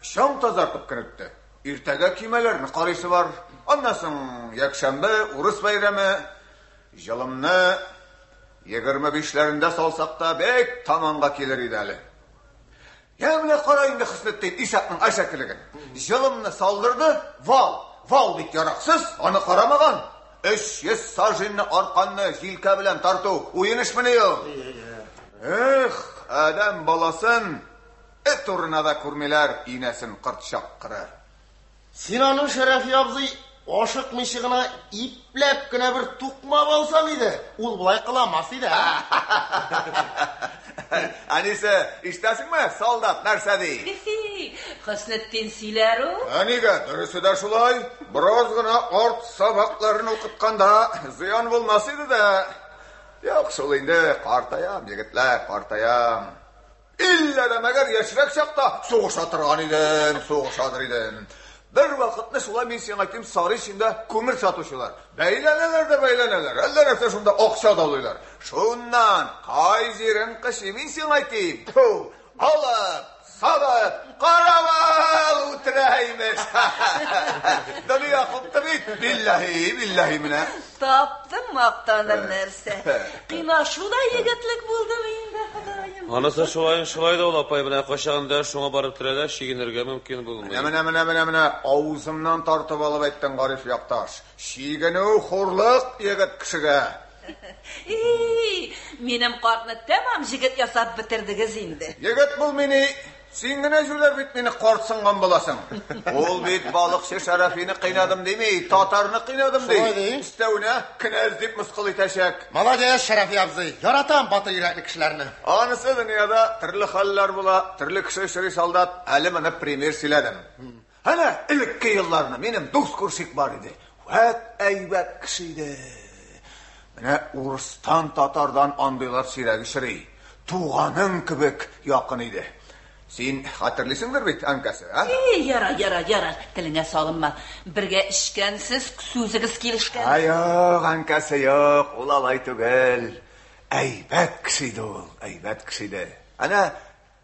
S5: шам тазартып кіріпті. Ертегі кемелерін қарайсы бар. Аннасын, якшамбы, урыс байрамы, жылымны 25-лерінде салсақта бек таманға келер еді әлі. Яғына қарайынды қысметтейді Исақтың айшакілігін. Жылымны салдырды, вал бет ярақсыз, аны қарамаған. 300 сажинны арқанны жилка білен тарту, ойыныш міне ел. Адам баласын, эт орына да көрмелер, инесін қыртшақ қырар.
S9: Сен аның Шарафи абзый ашық мешігіна ипләп кіна бір тұқма болсам еді, ол бұлай қыламас еді.
S5: Әнесі, іштәсің ме, солдат, нәрсе дей?
S7: Хыснеттен сөйлер о?
S5: Әнеге, дұрысы да шулай. Біраз ғына арт сабақларын оқытқанда зиян болмас еді да. Yok, şol indi qartayam, yigitlar, qartayam. İlledem eğer yaşırak şaqta soğuşatırgan idim, soğuşadır idim. Bir vakitne şulay men sen aytayım sarı içinde kömür satışılar. Beyleneler. Eller hepsi şunda okşa dalıylar. Şundan kayzirin kışı men sen aytayım. Alıp, salıp, karaval utireymiş. Dönüyor koptu bit. Billahi mine.
S7: Taptım maqtanır nerse. Qina şuday yigitlik buldu mende Xudayım.
S11: Anası şulay da ol apay bilen qaşağında şuna barıp tirede şiginirge mümkün bulmayı.
S5: Emine. Ağzımdan tartıp alıp ettin garip yaktaş. Şigini horluq yigit kişige.
S7: Menim qartını tamam jigit yasap bitirdigiz indi.
S5: Yigit bul meni. Singine jüler bit meni qartsıngan bolasın. Ol bit balıkçı Şarafini qıynadım demey, Tatarını qıynadım dey. İstevine knez dip mıskıl iteşek.
S9: Молодец, Şarafi abzey. Yaratan batı yürekli kişilerini.
S5: Anısı dünyada türlü haller bula, türlü kişi şiri saldat, elimini premier siledim. Hani ilk yıllarını benim dost kurşik var idi. Vet eybet kişiydi. Mene Urustan Tatardan andıylar siregi şiri. Tuğanın kibik yakın idi. Sen hatırlısındır bit ankası, ha?
S7: Yarar. Tiline salınma. Birge işkensiz, sözügiz kelişken.
S5: Yok, ankası yok. Olalay tügel. Eybet kişiydi ol, eybet kişiydi. Ana,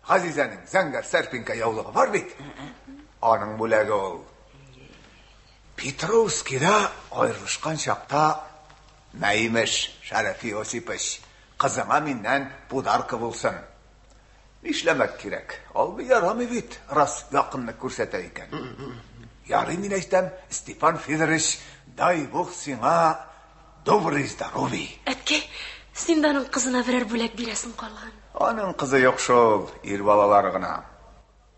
S5: Gazize'nin Zangar Serpinka yavluğu var bit. Onun bulagi ol. Petrovski'da ayrılışkan şakta neymiş Şarafi Yosip'eş. Kızına minden budarkı bulsun. İşlemek gerek. Al bir yaram evet. Rast yakınlık көрсетейken. Yarın mineytem Stefan Fedorich day buh sina добрый здоровый.
S3: Әтке, сен de onun kızına birer bölek bilesin kalgan.
S5: Onun kızı yok şol, er balalarına.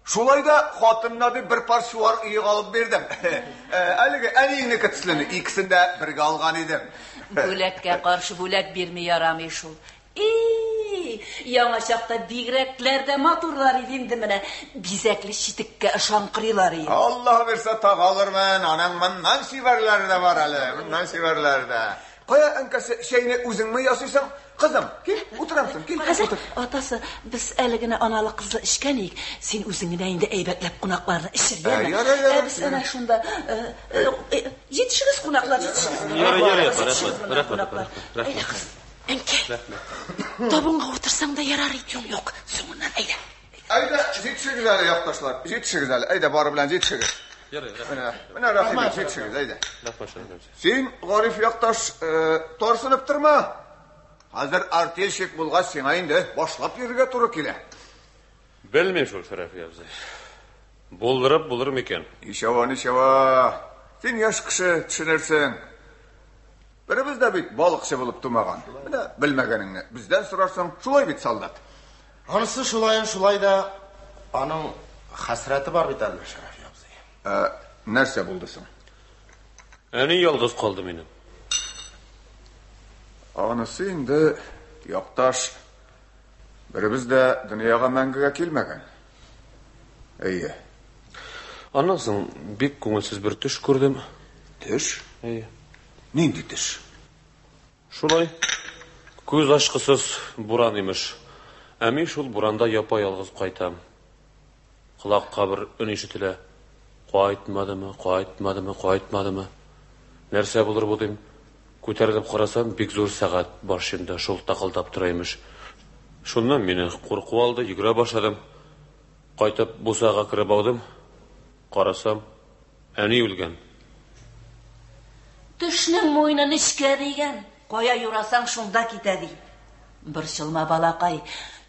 S5: Şolay da hatınladı bir par şuvar iyi alıp verdim. Әлігі әнейіні кітісіліні ikisinde birge algan edim.
S7: Bölekке karşı bölek birmi yaramay şul. Яңа шақта бигрәкләрдә матурлар идем менә бизәкле читеккә ышанкырыйлар иде.
S5: Allah verse tağalırman, anan bundan severler de var әле, bundan severler de. Kaya ankası şeyini özün mü yaşıyorsun? Kızım, gel, oturamsın, gel.
S7: Hazır, atası, biz əligine analı qızlı işkənik. Sen özünün əyində eybətlәp qonaqlarını işirləmə.
S5: Yara.
S7: Biz ana şunda yetişiriz qonaqlar, yetişiriz.
S11: Yara,
S7: Eylə qız.
S3: Enke, tabunga otursan da yarar idi.
S7: Yok, sonundan eylə.
S5: Ayda yetişiriz әле yaktaşlar, yetişiriz әле. Ayda barı bilen yetişiriz. Mine rahim yetişiriz, ayda. Sen garip yaktaş tarsınıp durma. Hazır artelşek bulgaç sen ayında başlap yerge turu kele.
S11: Bilmem şol Şarafi abzay. Buldurup eken.
S5: Nişava. Sen yaş kişi düşünersin. Birimiz de bit balıkçı bulup durmagan. Bilmegenini bizden sorarsan şulay bit saldat.
S9: Anısı şulay da onun hasreti var bit әлі Şarafi abzey.
S5: Nerse buldusun?
S11: Әni yalğız kaldı benim.
S5: Anısı indi yaktaş. Birimiz de dünyaya məngəge kelmegen. İyi.
S11: Anlasın, bek көңілсіз bir түш gördüm.
S5: Düş?
S11: İyi.
S5: Nindi düş?
S11: Şulay, көз ашқысыз буран imiş. Әми şul buranda yapa yalğız qaytam. Qulaqqa bir ün işitile. Кайтмадымы? Нәрсә булыр бу дим? Күтәрелеп карасам, бик зур сәгать башында шул такылдап тораймыш. Шуннан мине куркып алды, йөгерә башладым. Кайтып бусага кирип алдым. Карасам, әни үлгән.
S7: Төшнең муйнын эчкә дигән. Кая юрасаң шунда китә ди. Борчылма балакай,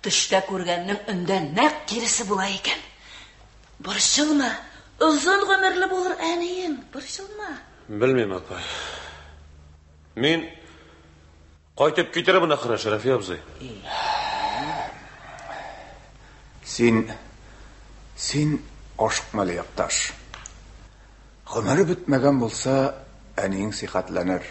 S7: төштә күргәннең өндә нәкъ киресе була икән. Борчылма, узын гомерле булыр әниең, борчылма.
S11: Белмим, апай. Мин кайтып китермен ахыры, Шәрәфи абзый.
S5: Син ашыкмалы якташ. Гомере бетмәгән булса, әниең сихәтләнер.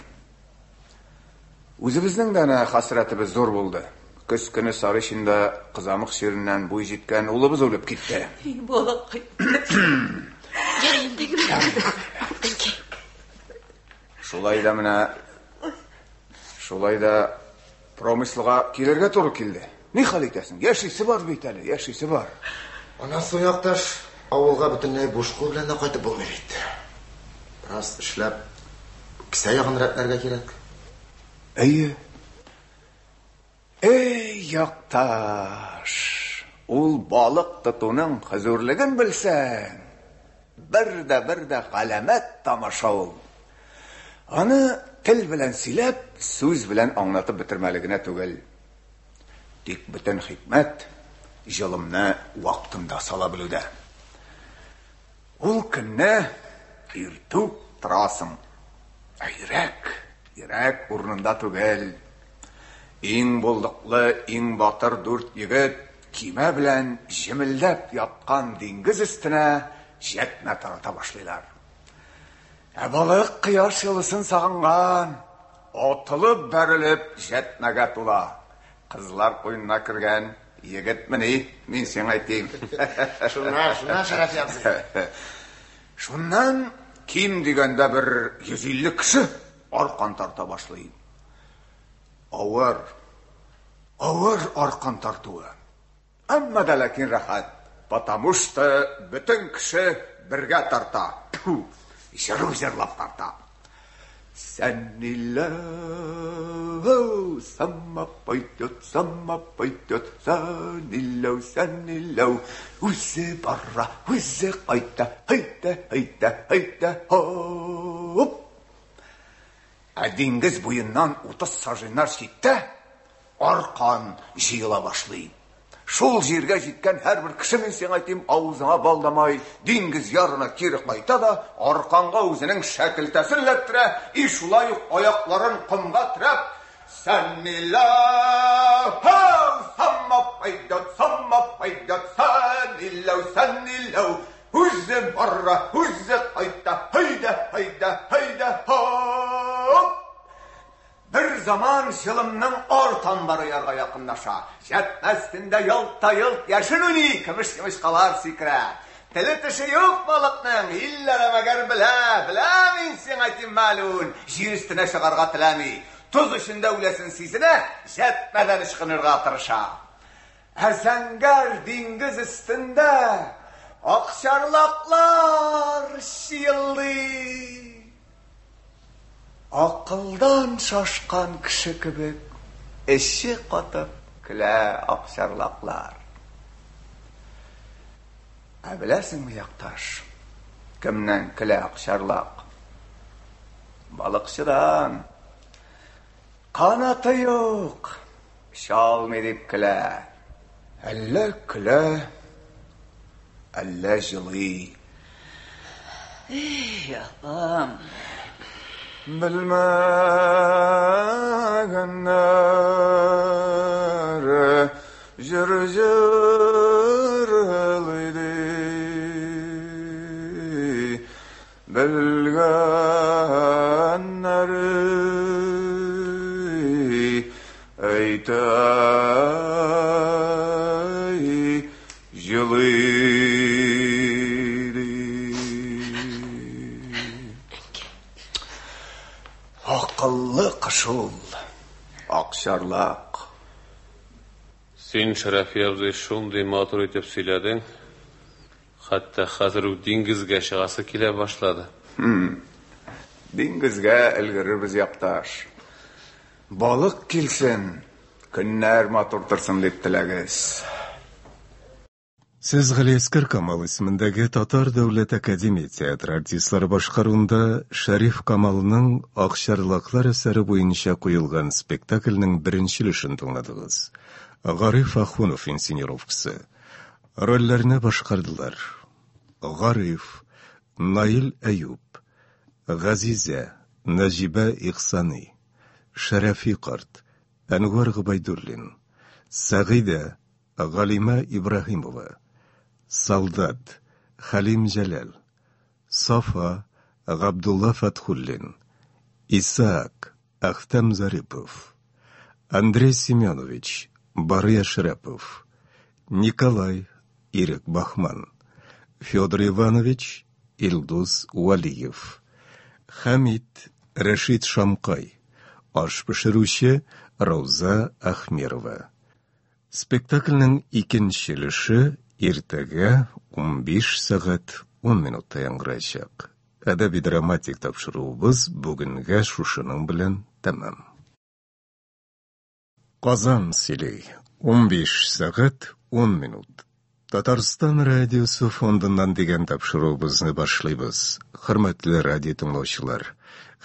S5: Үзебезнең дә хәсрәтебез зур булды. Көз көне Сарышында кызамык ширеннән буй җиткән улыбыз үлеп китте.
S7: Балакай.
S5: Шулай да промыслга килергә туры килде. Ни хәл итәсең? Яшисе бар бит әле, яшисе бар.
S9: Анасы якташ, авылга бөтенләй буш кул белән кайтып булмый бит. Раз эшләп, кисә ягын рәтләргә кирәк.
S5: Әйе. Эй, якташ, ул балык тотуның хозурлыгын белсәң, бер дә галәмәт тамаша ул. Аны тел белән сөйләп, сүз белән аңлатып бетермәлегенә түгел. Тик бөтен хикмәт җылымны вакытында сала белүдә. Ул көнне иртүк торасың. Йөрәк урынында түгел. Иң булдыклы, иң батыр дүрт егет киме белән җемелдәп яткан диңгез өстенә җәтмә тарата башлыйлар. Балык кояш йылысын сагынган, атылып бәрелеп җәтмәгә тула. Кызлар куенына кергән егет мени, мин сиңа әйтим.
S9: Шуннан Шәрәфи абзый.
S5: Шуннан ким дигәндә бер 150 кеше аркан тарта башлый. Авыр аркан тартуы. Әмма да ләкин рәхәт, потому что бөтен кеше бергә тарта. Җырлап тарта. Сәниләу, самма пойдет, сәниләу, үзе барра, үзе кайта, һайта, хоп. Диңгез буеннан 30 саженнар читтә аркан җыела башлый. Шул җиргә җиткән һәрбер кеше мен сиңа әйтим, авызыңа балдамай, диңгез ярына кире кайта да, арканга үзенең шәкелтәсен ләптерә, шулай ук аякларын кымга терәп, сәниләу, самма пойдет, сәниләу, үзе барра, үзе кайта, һайда, хоп. Bir zaman җылымның артан бары ярга якынлаша. Җәтмәстендә ялт яшен уйный, көмеш калар сикерә. Теле теше юк балыкның, илләре мәгәр белә мин сиңа әйтим мәлун. Җир өстенә чыгарга теләми. Туз эчендә үләсен сизенә, җәтмәдән ычкынырга тырыша. Зәңгәр диңгез өстендә акчарлаклар шыйлый. Акылдан шашкан кеше кебек, эче катып көлә акчарлаклар. Беләсеңме, якташ, кемнән көлә акчарлак? Балыкчыдан. Канаты юк, шалмый дип көлә. Әллә көлә, әллә җылый.
S7: Апам.
S5: Bilməgənlər jır-jırlıydı, bilgənləri eytəy jılıydı. Akıllı kışıl, akşarlak.
S11: Син, Шәрәфи абзый, шундый матур итеп сөйләдең. Hatta hazır o dingizge шығасы келе башлады.
S5: Диңгезгә өлгерербез якташ. Балык килсен, көннәр матур торсын дип теләгез.
S1: Сез Галиәскәр Камал исемендәге Татар Дәүләт Академия театр артистлары башкаруында Шәриф Камалның Акчарлаклар әсәре буенча куелган спектакльнең беренчелешен тыңладыгыз. Гариф Ахунов инсценировкасы. Рольләрне башкардылар. Гариф, Наил Әюб, Газизә, Нәҗибә Ихсани, Шәрәфи карт, Әнвар Гобайдуллин, Сәгыйдә, Галима Ибраһимова, Солдат, Халим Җәләл, Сафа, Габдулла Фатхуллин, Исаак, Ахтам Зарипов, Андрей Семенович, Барыя Шәрәпов, Николай, Ирек Бахман, Федор Иванович, Илдус Валиев, Хамид, Рәшид Шамкай, аш пешерүче Рауза Ахмерова. Спектакльнең икенчелеше иртәгә 15 сәгать 10 минутта яңгырачак. Әдәби-драматик тапшыруыбыз бүгенгә шушының белән тәмам. Казан сөйләй. 15 сәгать 10 минут. Татарстан радиосы фондыннан дигән тапшыруыбызны башлыйбыз. Хөрмәтле радио тыңлаучылар,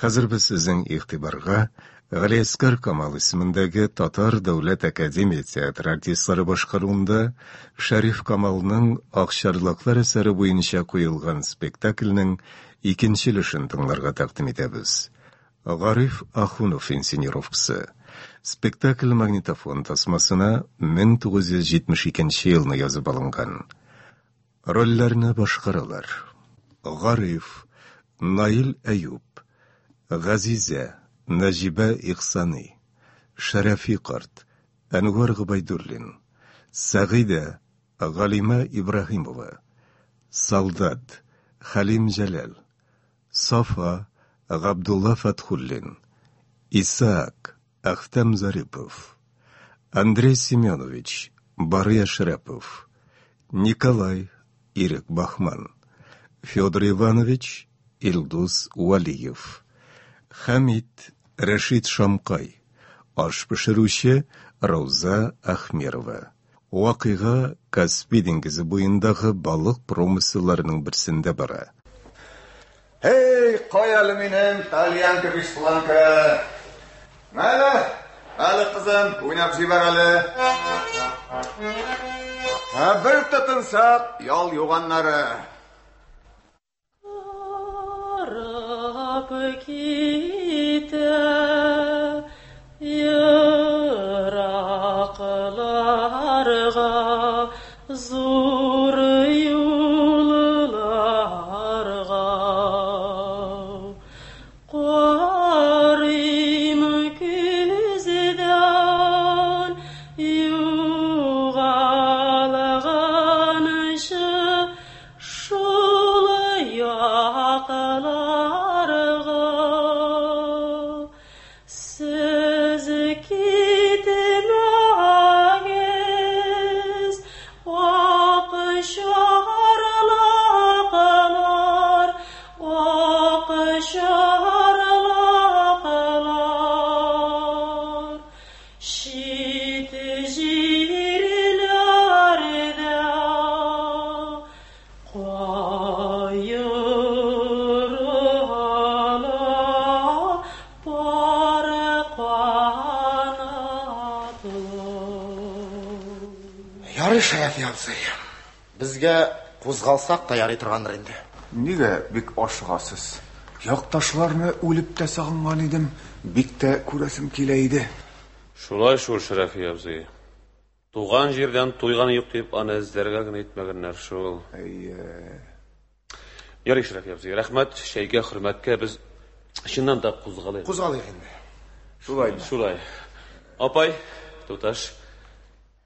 S1: хәзер без сезнең игътибарга Галиәскәр Камал исемендәге Татар Дәүләт Академия театр артистлары башкаруында Шәриф Камалның Акчарлаклар әсәре буенча куелган спектакльнең икенчелешен тыңларга тәкъдим итәбез. Гариф Ахунов инсценировкасы. Спектакль магнитофон тасмасына 1972 елны язып алынган. Рольләрне башкаралар. Гариф, Наил Әюб, Газизә, Нәҗибә Ихсани, Шәрәфи карт, Әнвар Гобайдуллин, Сәгыйдә, Галима Ибраһимова, Солдат, Халим Җәләл, Сафа, Габдулла Фатхуллин, Исаак, Ахтам Зарипов, Андрей Семенович, Барыя Шәрәпов, Николай, Ирек Бахман, Федор Иванович, Илдус Валиев, Хамид, Рәшид Шамкай, аш пешерүче Рауза Ахмерова. Вакыйга Каспий диңгезе буендагы балык промыслларының берсендә бара.
S5: Эй, каялы минем Тальянка Бишпланка. Әле кызым, уйнап җибәр әле. Бер тотынсак, ял юганнары.
S3: Зур юлларга карыйм күздән югалганчы шул якларга сез китмәгез
S9: Ярый, Шәрәфи абзый. Безгә кузгалсак та ярый торгандыр инде.
S5: Нигә бик ашыгасыз? Якташларны үлеп тә сагынган идем, бик тә күрәсем килә иде.
S11: Шулай шул, Шәрәфи абзый. Туган җирдән туйган юк дип, аны эзләргә генә итмәгәннәр шул. Ярый, Шәрәфи абзый, рәхмәт, шәйгә, хөрмәткә без чыннан да кузгалыйк.
S9: Кузгалыйк инде.
S11: Шулай. Апай, туташ,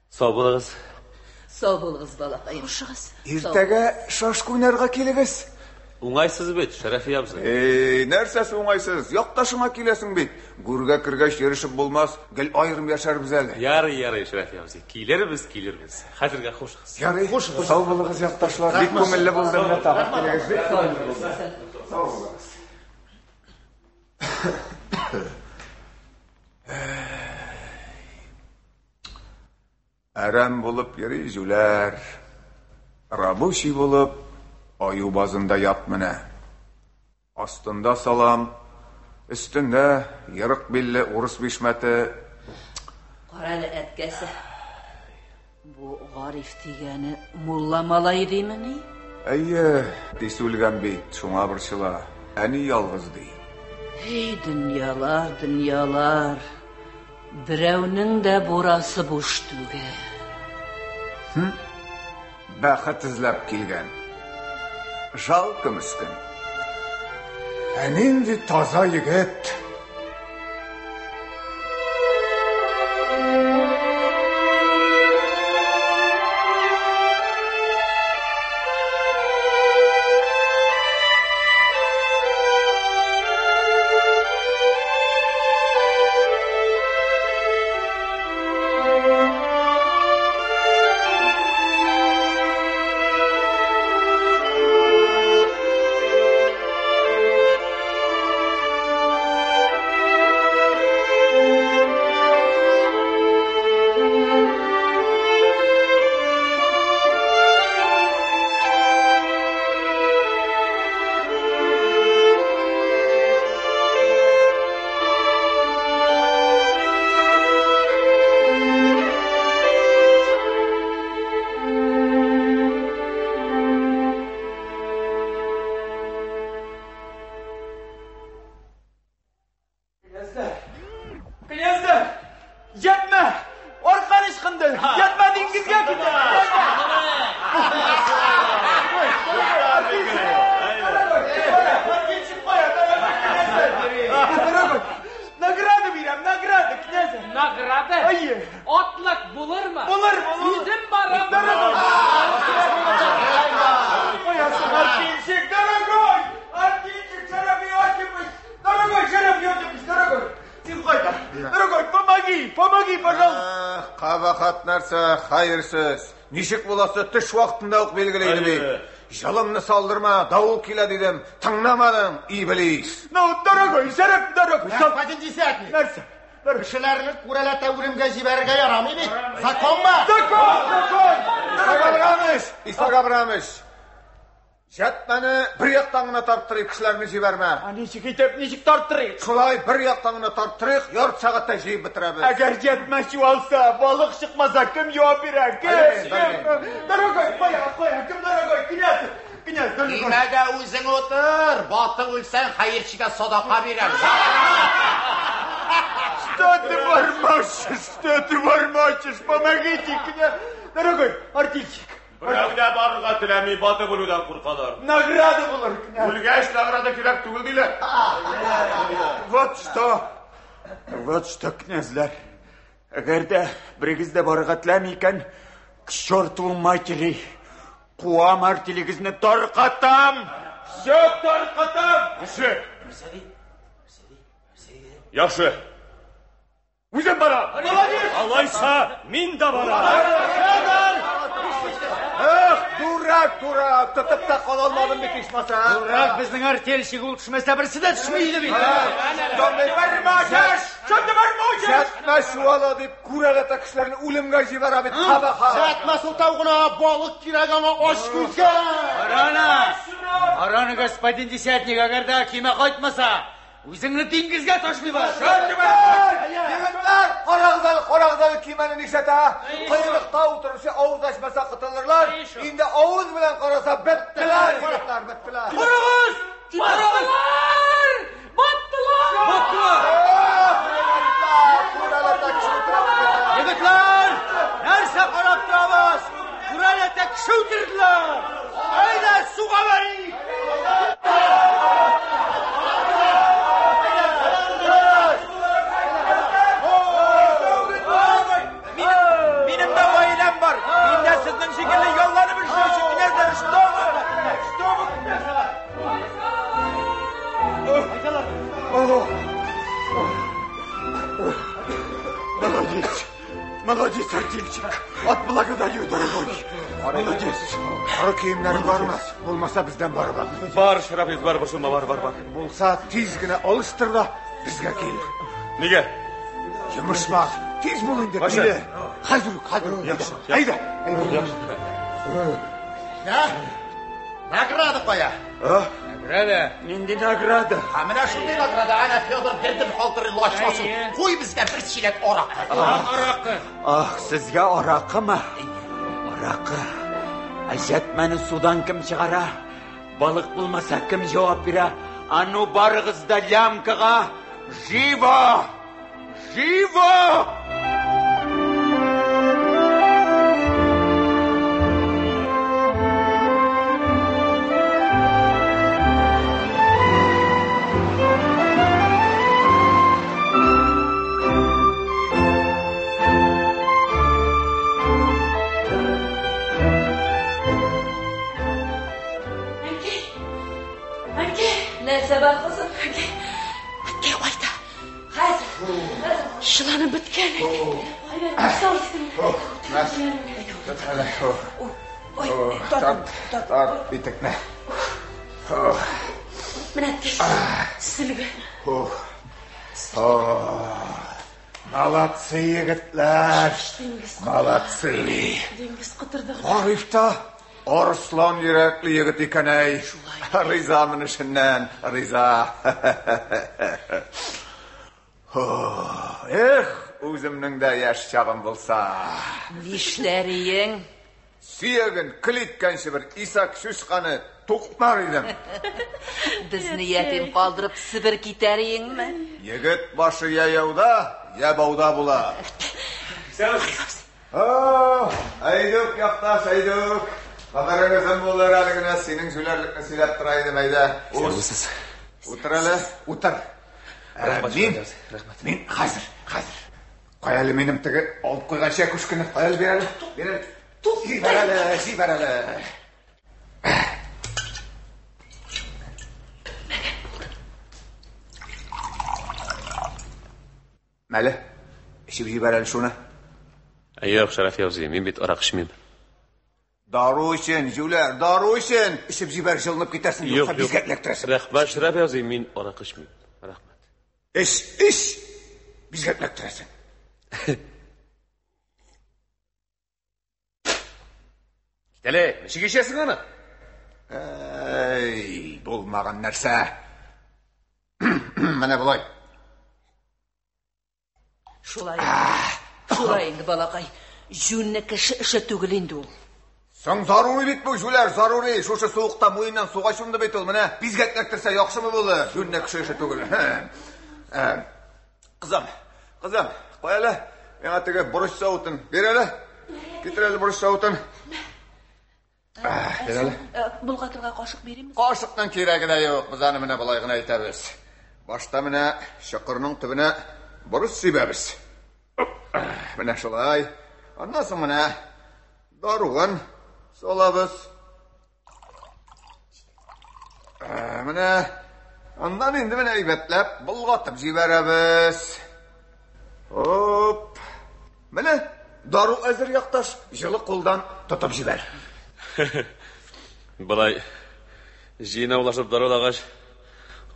S11: сау булыгыз.
S7: Сау булыгыз, балакаем.
S3: Хушыгыз.
S5: Иртәгә шашка уйнарга килегез.
S11: Уңайсыз бит, Шәрәфи абзый.
S5: Нәрсәсе уңайсыз? Якташыңа киләсең бит. Гүргә кергәч йөришеп булмас, гел айрым яшәрбез әле.
S11: Ярый, Шәрәфи абзый. Килербез. Хәзергә хушыгыз.
S5: Ярый, сау булыгыз якташлар. Бик күңелле булды менә тагын килегез. Бик күңелле булды. Сау булыгыз. Әрәм булып йөри җүләр. Рабочий булып аю базында ят менә. Астында салам, өстендә ярык билле урыс бишмәте.
S7: Каралы әткәсе. Бу Гариф дигәне мулла малай димени?
S5: Әйе, дисүлгән бит, шуңа борчыла. Әни ялгыз ди.
S7: Эй, дөньялар. Берәүнең дә бурасы буш түгел.
S5: Бәхет эзләп килгән. Жалко мискин. Нинди таза егет. Ничек буласы төш вакытында ук белгилейди бит. Жалымны салдырма, давыл килә дидем. Тыңламадың, иблис.
S9: Дорогой, Шәрәф, дорогой. Господин десятник. Нәрсә? Кешеләрне күрәләтә үлемгә җибәрергә ярамый бит. Закон бар.
S5: Закон. Исак Абрамович. Җәтмәне бер яктан гына тарттырып кешеләрне җибәрмә.
S9: Ничек тарттырыйк?
S5: Шулай бер яктан гына тарттырыйк, ярты сәгатьтә җыеп бетерәбез.
S9: Әгәр җәтмә чуалса, балык чыкмаса, кем җавап бирә? Дорогой, кая, кем дорогой? Князь, дорогой.
S4: Имәгә үзең утыр, батың үлсәң, хәерчегә садака бирәм.
S9: Что ты бормочешь? Помогите, князь. Дорогой, артельщик.
S8: Берәүдә барырга теләми, баты булудан куркалар.
S9: Награда булыр, князь.
S8: Үлгәч награда кирәк түгел диләр.
S9: Вот что, князьләр. Әгәр дә берегез дә барырга теләми икән, к черту матери, куам артелегезне таркатам. Все таркатам.
S8: Яхшы. Үзем барам. Алайса, мин дә барам.
S5: Дурак, тотып та кала алмадым бит ичмаса.
S9: Дурак, безнең артельщик ул төшмәсә берсе дә төшмәйде бит.
S5: Җәтмә шуала дип күрәләтә кешеләрне үлемгә җибәрә бит.
S9: Җәтмә сылтау гына балык кирәк аңа ач күзгә.
S10: Араны, господин десятник, әгәр дә киме кайтмаса, үзеңне диңгезгә ташлыйбыз.
S5: Карагызалы кимәне нишәтә. Кыйрыкта утыручы авыз ачмаса кытылырлар. Инде авыз белән караса беттеләр.
S7: Карагыз!
S10: Егетләр, нәрсә карап торабыз? Күрәләтә кеше үтерделәр. Әйдә, суга бәрик. Минем дә гаиләм бар. Мин дә сезнең шикелле
S5: Молодец, артельчик. Отблагодарю, дорогой. Молодец. Қара киімдерің бар ма? Болмаса бізден бар ба?
S11: Бар, Шарафиз, бар, бұршылма, бар.
S5: Болса, тезгіне алыстыр да бізге кел.
S11: Неге?
S5: Жұмыс бар. Тез болын деп келе. Қазір. Айда.
S4: Награда қоя.
S5: Награда? Ненде награда?
S4: Мына шындай награда. Ана Федор бердім қалтыры лашмасын. Қой бізге бір шелек орақы.
S10: Ах, сізге орақы ма? Орақы. Әжет мәні судан кім шығара? Балық болмаса кім жауап бері? Ану барығызда лямкаға. Живо! Живо!
S7: Sabah kızım.
S3: Ötke koyda. Hazır. Şılanı bitken. Sağ olsun.
S5: Tart, bitekne.
S3: Minetke. Silgi.
S5: Молодцы, егітлер. Молодцы.
S3: Dengiz kıtırdı.
S5: Arifta Arslan yürekli yigit ekan ey. Rizaman ishundan, riza. O'zimning da yosh chog'im bo'lsa.
S7: Nishlariing?
S5: Suyagin kilitgancha bir isak shushqani to'qmar edim.
S7: Bizni yetim qoldirib Sibir ketaringmi?
S5: Yigit boshi yayovda, yabovda bo'lar. Ayduk yoqdash, ayduk. Xabaringizim bo'lar, haligina sening shularlikni silab turaydim ayda.
S11: Siz
S5: o'tirali, o'tir. Men hozir. Qo'yali menim tigi olib qo'ygan shakushkini qo'yali berali. Zibarali. Mayli. Ishib zibarali shuni.
S11: Yo'q, Sharafiy o'zi, men bit araq ichmayman.
S5: Daru için, Juler, daru için. İşip ziber yılınıp gidersin, yoksa biz getlektirsin.
S11: Rahmat, Sharafiy o'zi, men araq ichmayman. Rahmat.
S5: İş. Biz getlektirsin.
S8: Gitele, nechik ishasing ana?
S5: Ey, bo'lmagan narsa. Mana bulay.
S7: Şulay endi balaqay. Junni ishi tugil endi u.
S5: Sen zaruri bit bu Juler, zaruri. Şuşa soğukta muyundan suğa şunda bit ol. Mana biz getlektirse yaxşı mı bulur? Junni ishi tugil. Kızım. Qo'yali. Men atiga burush savutun. Berali. Getirali burush savutun. Berali.
S7: Bulg'atırga qoshiq beramiz.
S5: Qoshiqdan keragi de yo'q. Biz ana mana bulaygina aytamiz. Boshda mana shiqirning tubini burush sebamiz. Mana shulay. Ondan so'ng mana dorug'an solamiz. Mana ondan endi mana aybatlab bulg'atib jibaramiz. Hop. Mana daru azir yoqtash, yili qo'ldan tutib jibar.
S11: Bulay jinavlashib darolag'ash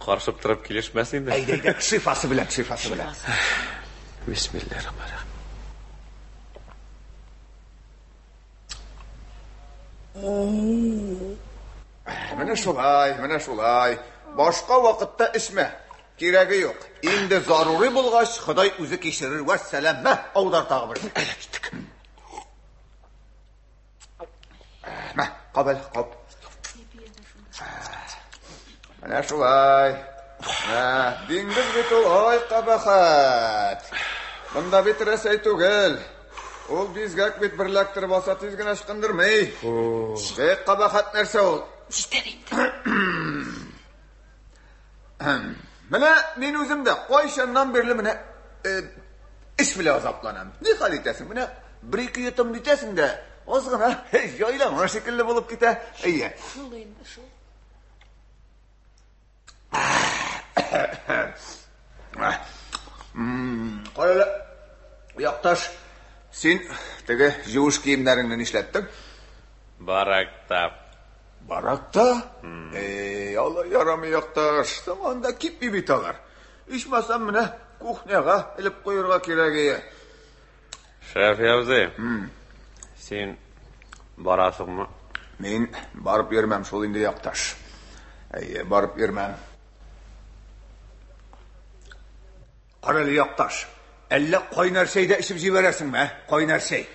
S11: qarshib turib kelishmasin endi.
S5: Ayda, shifasi bilan.
S11: Bismillahirrahmanirrahim.
S5: Mana shulay. Boshqa vaqtda ishma. Keragi yo'q. Endi zaruriy bo'lg'ach, Xudoy o'zi kechirir. Vassalam. Avdar tag'bir. Qop. Mana shulay. Dengiz beti oy qabahat. Bunda bitirasay tugil. Ol bizgak bit birlaktirib olsa tezgina ishqindirmay. Bek qabahat narsa ol. Mana men o'zimda qo'yshandan berli mana ish bilan azoblanam. Ne hal etasin? Mana 1-2 yutum bitasin-da, ozgina joylama shekilli bo'lib keta. Ayya. Qo'yala. Yoqtash Sen tege jeuş kiyimlerinden işlettin?
S11: Barakta.
S5: Barakta? Allah yaramayaktaş. Zamanda kip bir bitalar. İşmasam mene kuhneğa elip koyurga keregeyi.
S11: Şerafi abzi. Sen barasın mı?
S5: Men barıp yermem şol indi yaktaş. Barıp yermem. Qaralı yaktaş. Elle koynar şeyde işip jiberersin mi? Koynar şey.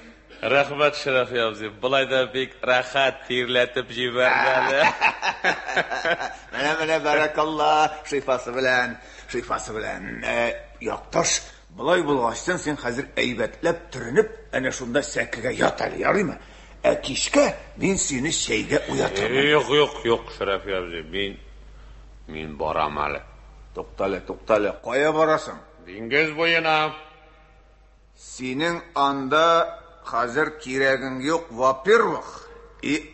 S11: Rahmat Şerafi abzi. Bulayda bek rahat tirletip jiberdi.
S5: Mene barakallah. Şifası bilen. Yaktaş. Bulay bulgaçtan sen hazır eybetlep türünüp ana şunda sekkiga yatar yarıyma. Kişke ben seni şeyge uyatırım.
S11: Yok Şerafi abzi. Men baramalı.
S5: Toktale. Koya barasın?
S11: Dingiz boyuna.
S5: Senin anda hazır kiregin yok vapirvik.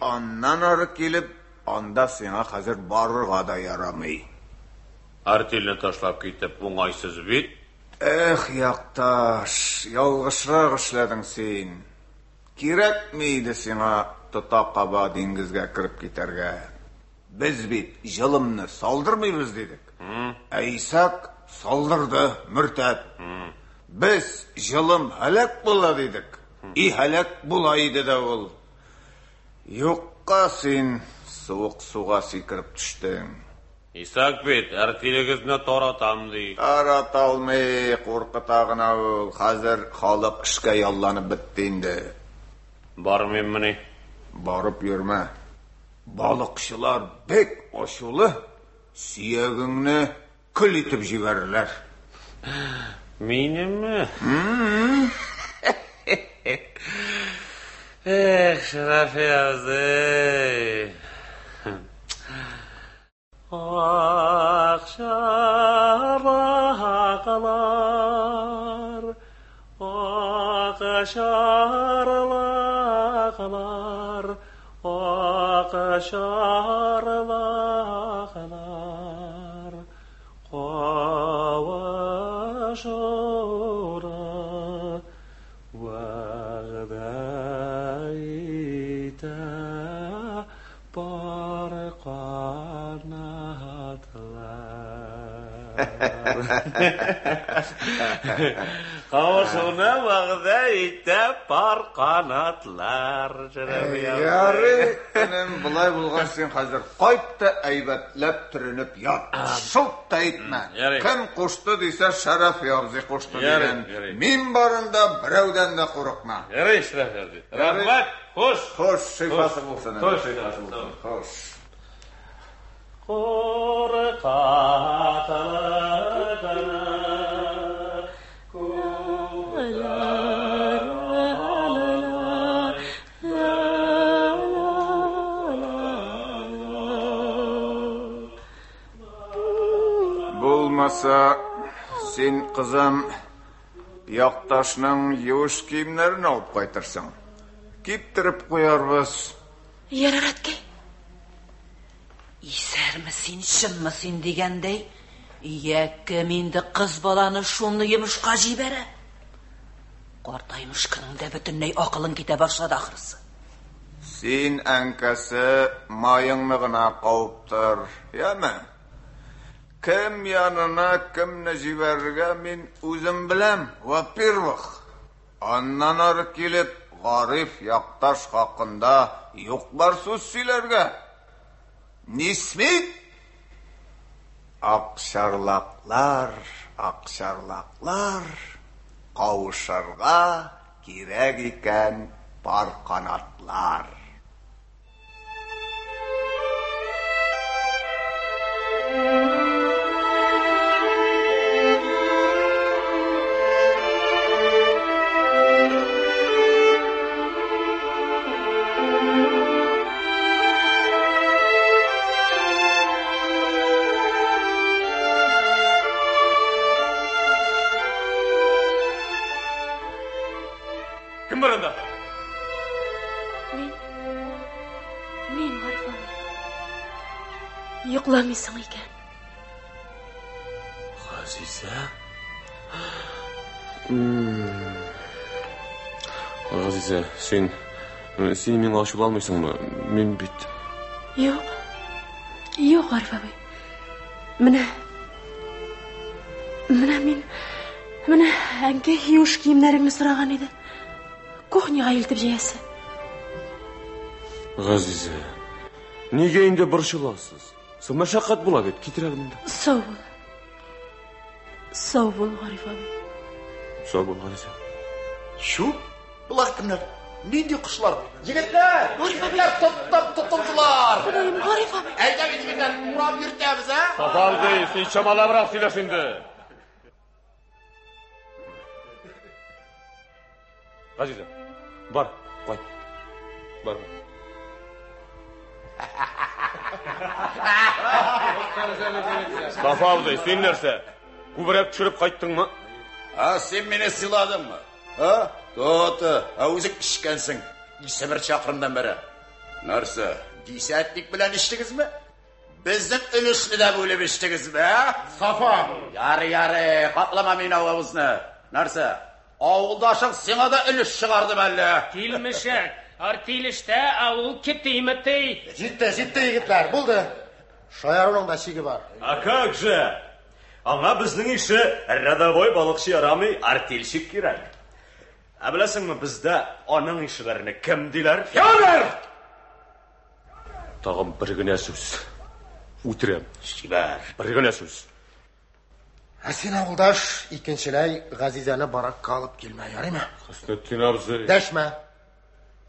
S5: Andan arı kelip anda sana hazır barırga da yaramay.
S11: Artelini taşlap gitip oңайсыз bit.
S5: Yaktaş, yalgışrak işledin sen. Kerekmeydi sana tutaqaba dengizge kirip giderge. Biz bit jılımını saldırmayız dedik. Eysak saldırdı mürtet. Biz jılım halak bula dedik. Halak bulaydı da ol. Yokka sen soğuk suğa sikirip düştün.
S11: İsak bit, arteligizini taratam dey.
S5: Taratalmay, korkutağına ol. Hazır halıq işke yallanıp bittindi.
S11: Barmayım mı?
S5: Barıp yürme. Balıkçılar bek oşulu, siyagını kül itip jiberirler.
S11: Menim mi? Şerafi abzi. Akşarlağlar, qavashura vağdayta bar qanatlar. Qavashuna vağdayta bar qanatlar.
S5: Yarı benim bulay bulgan sen hazır koyup da eybetlep türünüp yat. Şult da etme. Kim koştu deyse Şerafi abzi koştu diyen. Min barında birevden de korkma.
S11: Yarı Şerafi abzi. Rahmat. Hoş.
S5: Şifası bulsun. Hoş. Bulmasa sen kızım yaktaşının yuvuş kiyimlerini alıp kaytırsın. Gittirip koyarız.
S3: Yararatke.
S7: İsermisin, şınmısın degendey, yekke mende kız balanı şunlu yemişqa jibere. Qartaymışkının da bütünley akılın kite başladı ahırısı.
S5: Sen enkesi mayınlığına qavuptır, yeme? Kim yanına kimni jiberge min uzun bilem ve pirvik. Ondan arı kelip garif yaktaş hakkında yoklar söz silerge. Nismit akşarlaklar kavuşarga kirek iken par kanatlar.
S11: Kim var onda?
S3: Men Arifam. Yo'qlamaysan ekan.
S11: Aziza. Газиза, сен мен ашыла алмайсыңмы? Мен бит...
S3: Yo'q. Yo'q, Arif abi. Mana anka yuvish kiyimlaringni so'ragan edi. Kuxniyaga iltib jeyasi.
S11: Газиза, nega endi birshilasiz? Siz mashaqqat bo'ladi, ketiragimda.
S3: Sağ ol, Arif abi.
S11: Sağ ol, Газиза.
S4: Şu, bular kimler? Nindi kuşlar? Yigitler! Yigitler tutuldular!
S3: Kudayım, Arif abi.
S4: Eyde yigitler, uğrab yürütemiz ha?
S11: Safaldı, sen çamala bırak söyle şimdi. Газиза, бар, қой. Бар. Safaldı, sen nerse? Көбірек түсіріп қайттың мы?
S4: Sen meni siladın mı? Ha? Doğru. Özük işkensin. İşte bir çakırımdan beri. Narsa? Diysatlik bilen içtiniz mi? Bizim ülüşlü de böyle içtiniz mi? Safa. Yarı. Kaplama meni avuzunu. Narsa? Avuldaşık sana da ülüş çıkardı belli.
S2: Kilmişek. Artilişte avul kitiymetti.
S9: Ciddi yigitler. Buldu. Şayarının da şigi var.
S8: A как же? Ama bizning işi radaboy balıkçı yaramay artilşik kerak. Bilasizmi bizda onun işlerini kim diler? Fiyoner!
S11: Tag'in birgina so'z. O'tiram.
S4: Shibar.
S11: Birgina so'z.
S9: Sen avuldaş ikinchilay G'azizani barakka olib kelmay, yaraymi?
S11: Husniddin abzi.
S9: Dashma.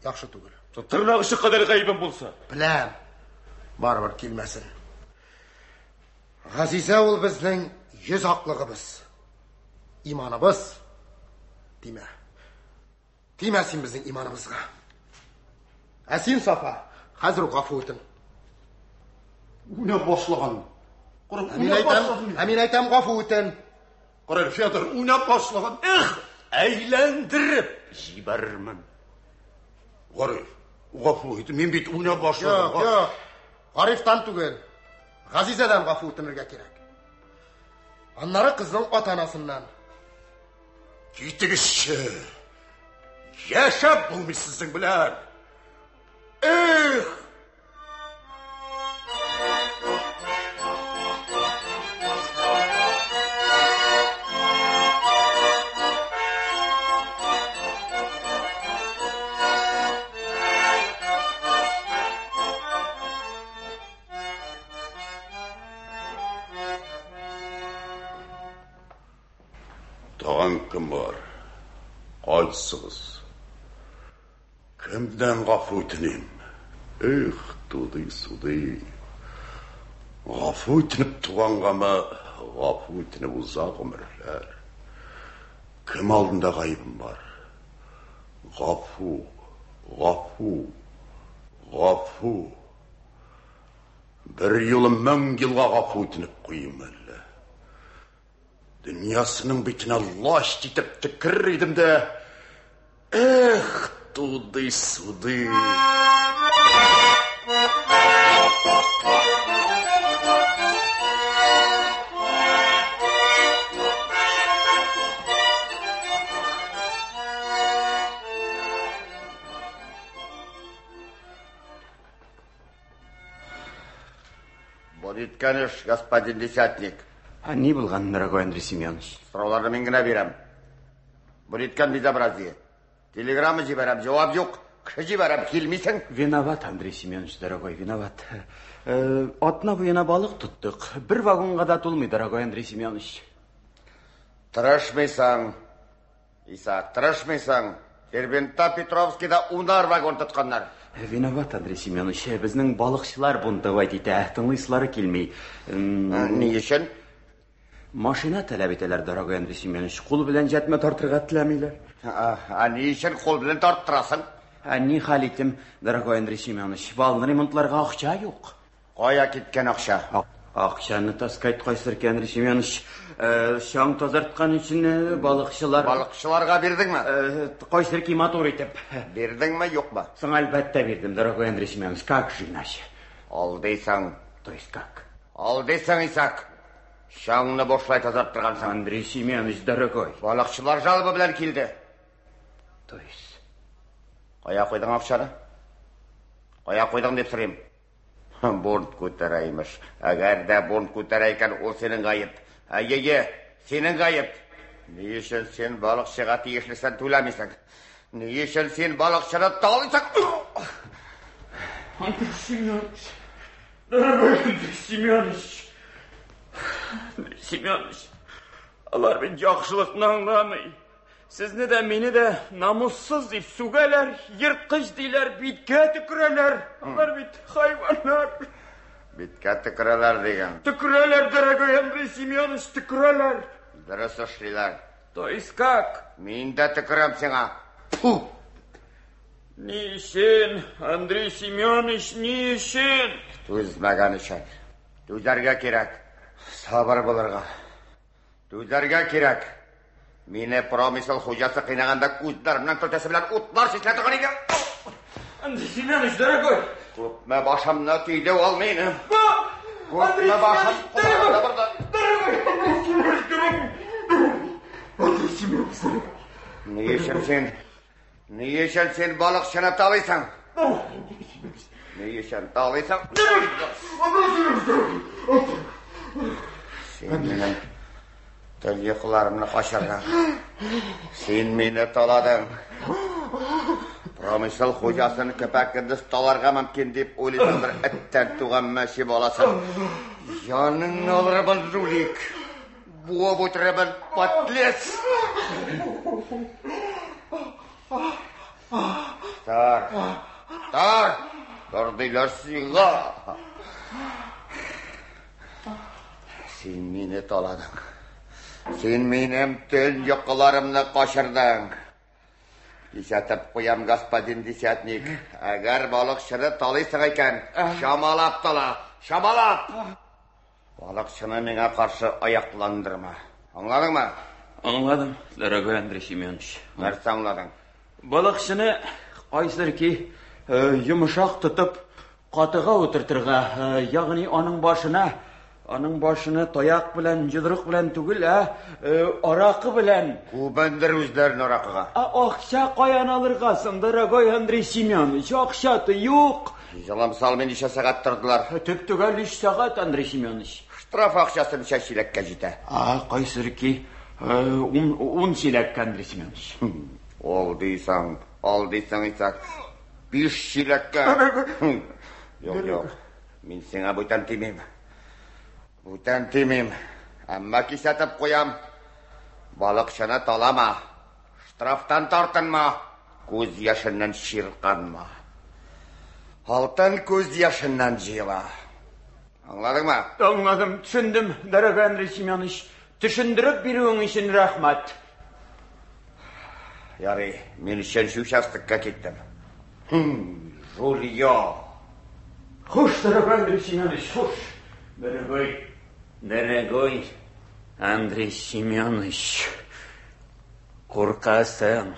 S9: Yaxshi tugul.
S11: Tırnak işi kadar gaybim bo'lsa.
S9: Bilam. Baribir kelmasin. G'aziza ul bizning yüz haqligimiz. İmanimiz. Tiymasin bizning imonimizga. Asin Safa, hozir g'afur eting.
S4: Uni boshlagan.
S9: Amin aytam g'afur eting.
S4: Qarang, Fyodor, uni boshlagan. Aylantirib jibarman. Qarang, g'afur eting. Men bit uni boshlagan.
S9: Yo'q. Arifdan tugul. G'azizadan g'afur etinirga kerak. Anlari qizning ota-onasidan.
S4: Gitgişçi. Yaşap bulmuşsuzsun bilen. Tağın kim var? Qaytsınız. Kimden g'afur etineyim? Tudiy. G'afur etinib tuğanğa mı? G'afur etinib uzaq ömürler. Kim aldında gaybim var? G'afur. Bir yılım 1000 yılga g'afur etinib koyayım öyle. Dünyasının bitine Allah işitip tükürür idim de. Tudiy. Будет, конечно, господин десятник.
S10: Не bo'lgan, дорогой Андрей Семенович?
S4: So'rovlarni men gina berem. Bo'layotgan безобразие. Telegramma jibarab, javob yo'q. Kishi jibarab, kelmaysan.
S10: Виноват, Андрей Семенович, дорогой, виноват. Otna bo'yina baliq tutdik. Bir vagonga da to'lmaydi, дорогой Андрей Семенович.
S4: Tirishmaysan. Isak, tirishmaysan. Serbenta Petrovskiyda 10 vagon tutganlar.
S10: Виноват, Андрей Семенович. Bizning baliqchilar bunday deydi. Tinglaysizlari kelmay.
S4: Ne uchun?
S10: Mashina talab etilar, дорогой Андрей Семенович. Qo'l bilan jatma tortirga tilamaylar.
S4: Ne uchun qo'l bilan torttirasan?
S10: Ne halitim, дорогой Андрей Семенович. Balni remontlarga ақша yo'q.
S4: Qo'ya ketgan ақша.
S10: Ақшаны таскайт qaysirik, Андрей Семенович. Şang tozartgan için balıkçılar...
S4: Balıkçılarga berdin mi?
S10: Qaysirik motor etip.
S4: Berdin mi, yok mu?
S10: Sana albatta berdim, дорогой Андрей Семенович. Как же иначе?
S4: Aldıysan.
S10: То есть как?
S4: Aldıysan İshak. Şangını boşlay tozarttırgansan.
S10: Андрей Семенович, дорогой.
S4: Balıkçılar jalbı bilen keldi.
S10: То есть
S4: Қоя қойдың ақшаны? Қоя қойдың деп сұрайым. Борт көтерейміш. Әгер де борт көтерейкен, ол сенің ғайып. Әйеге, сенің ғайып. Не үшін сен балықшыға тиешілісін төлемейсің? Не үшін сен балықшыны талайсың?
S10: Андрей Семенович, дорогой Андрей Семенович, Андрей Семенович, алар мен жақшылықны аңламай, сізні де мені де намыссыз деп сүгәләр, йыртқыш дейлер, битке түкірелер. Алар бит хайванлар.
S4: Битке түкірелер деген.
S10: Түкірелер, дорогой Андрей Семенович, түкірелер.
S4: Дұрыс ұшлилар.
S10: То есть как?
S4: Мен де түкірем сеңа.
S10: Фу! Ни үшін, Андрей Семенович, ни үшін?
S4: Төзмәгән үшін. Төзәргә керек. Сабыр болырға. Төзәргә керек. Мені промысел хужасы қинағанда көздерімнен төтесі білән утлар шешіләді ғанеге.
S10: Андрей Семенович, дорогой!
S4: Көпме башымны түйді ол мені. Көпме башым құлағында бұрды.
S10: Дорогой, Андрей Семенович, дорогой! Андрей Семенович, дорогой!
S4: Не үшін сен балықшыны талайсың? Не үшін талайсың? Сен менің тілеқыларымны қашырдың. Сен мені таладың. Промысел хожасын көпәкіндіз таларға мүмкін деп ойлайсың, бір әттен туған мәші боласың. Жаның алырыбын жулик. Буа бұтырыбын патлес. Тар дейлер сыйға. Сен мені таладың. Сен менің төл йоқыларымны қашырдың. Десятып қоям, господин десятник. Әгер балықшыны талайсың екен, шамалап тала, шамалап. Балықшыны меңа қаршы аяқландырма. Аңладың ма?
S10: Аңладым, дорогой Андрей Семенович.
S4: Нәрсе аңладың?
S10: Балықшыны қайсыр ки жұмышақ тұтып, қатыға отыртырға, яғни оның башыны тояқ білән, жұдырық білән түгіл, арақы білән.
S4: Көбендір өздерін арақыға.
S10: Ақша қаян алырғасың, дорогой Андрей Семенович, ақшаты yok.
S4: Жыламсал мен 2 сағат тұрдылар.
S10: Түптігәл 3 сағат, Андрей Семенович.
S4: Штраф ақшасын 6 шилекке жеті.
S10: Қайсыр ки 10 шилекке, Андрей Семенович.
S4: Ол дейсің исақ. 5 шилекке. Жоқ. Мен сеңа бұйтан тимейм. Әмма кисәтіп қоям. Балықшыны талама. Штрафтан тартынма. Көз яшыннан ширқанма. Алтын көз яшыннан жила. Аңладың ма?
S10: Аңладым, түсіндім, дорогой Андрей Семенович. Түсіндіріп беруің үшін рахмат.
S4: Ярый, мен үшінші участокқа кеттім. Жульё.
S10: Хуш, дорогой Андрей Семенович, хуш. Дорогой Андрей Семенович, қорқасың,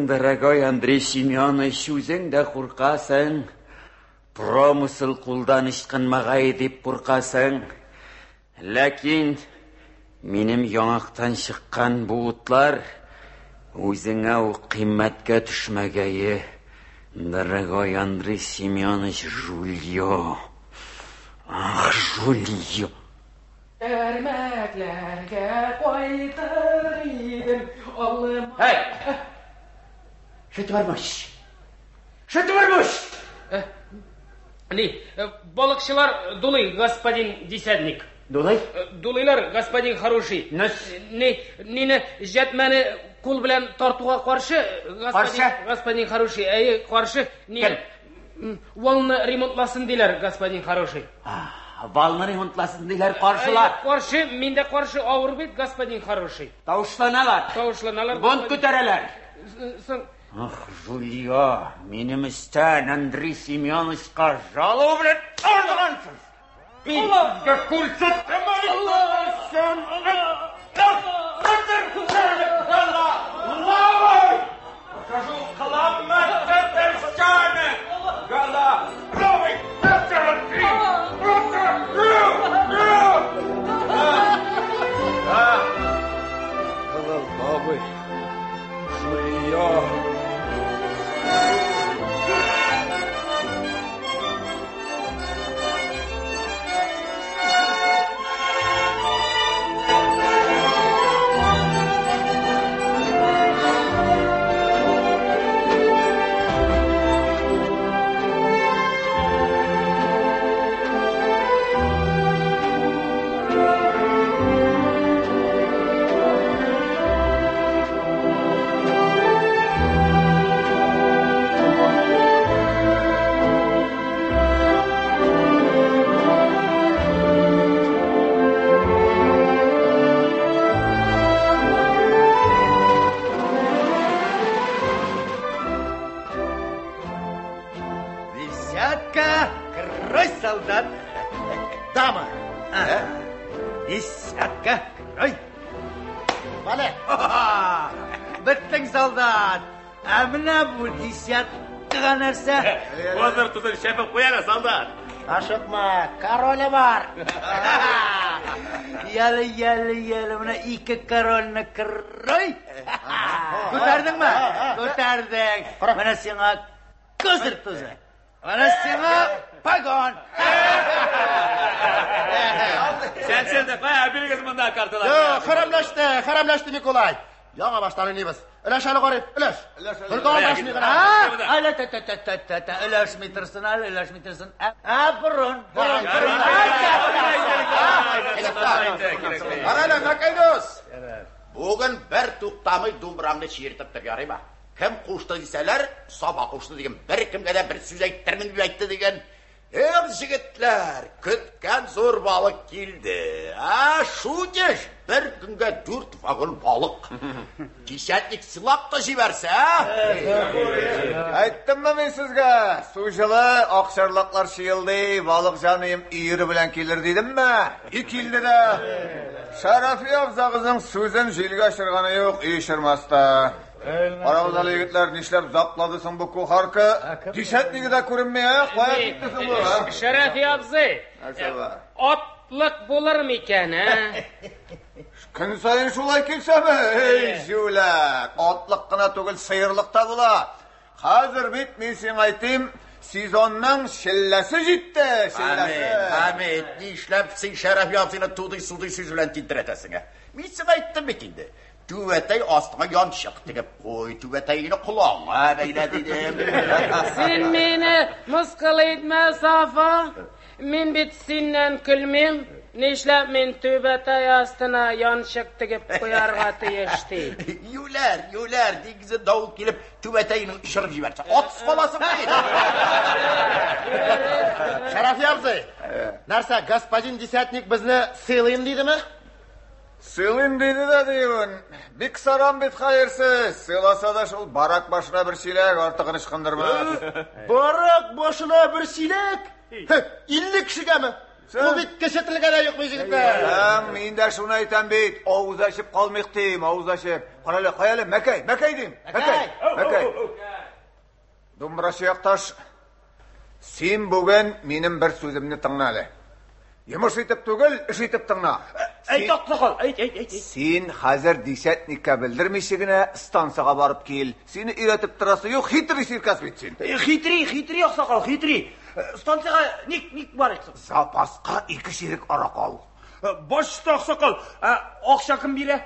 S10: дорогой Андрей Семенович, өзің де қорқасың. Промысыл қолдан ешқанмағай деп қорқасың. Ләкин, менің яңақтан шыққан бұғытлар өзіңе қимметке түшмәгейі. Дорогой Андрей Семенович, Жульё. Ах, Жульё.
S2: Әрмәкләргә қайтыр едім, Аллым...
S10: Что ты вормаш?
S2: Балықшылар дулый, господин десятник.
S10: Дулый?
S2: Дулыйлар, господин хороший. Нені жәтмәні кул білән тартуға қаршы, господин хороший. Қаршы, валны ремонтласын дейлер, господин хороший.
S10: Валны ремонтласын дейлер қаршылар?
S2: Қаршы, мен де қаршы ауыр бет, господин хороший.
S10: Тауышланалар? Бұнд көтерелер? Ах, Жульё, менің істен Андрей Семеновичқа жалу білет ардығансыз. Итке күлсетті мәлі. Лавай! Покажу қыламатты тәрстәні. Гала, лавай, тәрстәні. Лавай, Жульё. Десятка, крой, солдат.
S9: Дама.
S10: Десятка, крой.
S9: Vale.
S10: Bittің, солдат. Әміна бұл десятка нәрсе.
S8: Onları tutun şefim koyana soldat.
S9: Ашықма, королі бар.
S10: Yalı, mına iki karolunu kırray. Kurtardın mı? Kurtardın. Bana sana kızır tuzu. Bana sana pagon.
S8: Sen de koy bir kısmını daha kartılar.
S9: Харамлашты, Николай. Яңа баштан инебез. Өләшәле карый, өләш. Кырган башны кара.
S10: Өләшмей торсын. Бурын.
S4: Қарайлы, Макайдос. Бүгін бір туқтамай думбырамды шертіп тұр, ярай ма? Кім қушты десәлер, саба қушты деген, бір кімге де бір сөз айттермін деп айтты деген. Жігітлер, күткен зор балық келді. Шу кеш, бір күнге 4 вагон балық. Десятник сылап та жіберсе,
S5: Айттым ба мен сізге, су жылы, ақшарлақлар шиылды, балық жаныйым үйірі білен келір дедім ме? Келді де. Шарафи абзағызың сөзін желге ашырғаны yok, үйшірмаста. Қарауызалы егітлер нешлеп запладысың бұл көқарқы? Десятнигі де көрінмей, қоя кеттісің бұл?
S2: Шарафи абзы, отлық болар ма екен,
S5: Күн сайын шулай келсе ме? Ей, жүләк, отлық қына түгіл сыйырлық та бұла. Қазір бет мен сен айтайым, сезонның шилләсі жетті, шилләсі.
S4: Хамид, не işlep sen şeref yapsına tuğduy suduy süzülen tintretesine. Мен сен айттым бекенді. Tüvetey astına yan şık tegip koy, tüveteyini kulağına beyle dedim.
S2: Sen meni mıskıl etme Safa. Men bit senden külmem. Neşlep men tüvetey astına yan şık tegip koyarga tiyişti.
S4: Yüler, digizi davul gelip tüveteyini ışırıp jiberse. Otsuz kalasın değil.
S9: Шарафи абзый. Нәрсә, господин десятник безне сыйлыйм диде ме?
S5: Сыйлым дейді да дейін. Бик сарам бит хайырсыз. Сыйласа да шул барак башына бір шилек артығын ышқындырма.
S9: Барак башына бір силек? 50 кішіге ме? Бұл бит кешетілген айық ме жігіттер?
S5: Мен де шуны айтам бит. Ауыз ашып қалмайық дейм, ауыз ашып. Қарайлы, мәкәй дейм. Мәкәй. Думбыра шияқташ, сен бүгін менің бір сөзімні тыңнады. Еміш етіп түгіл, іш етіп тыңна. Сен қазір десятникке білдірмешігіне стансаға барып кел. Сені үйретіп тұрасы yok, хитрый сиркас бетсен.
S10: Хитрый, ақсақал, хитрый. Станцияға ник бар етсің?
S5: Запасқа 2 шерек арақ ал.
S10: Башты ақсақал, ақша кім бере?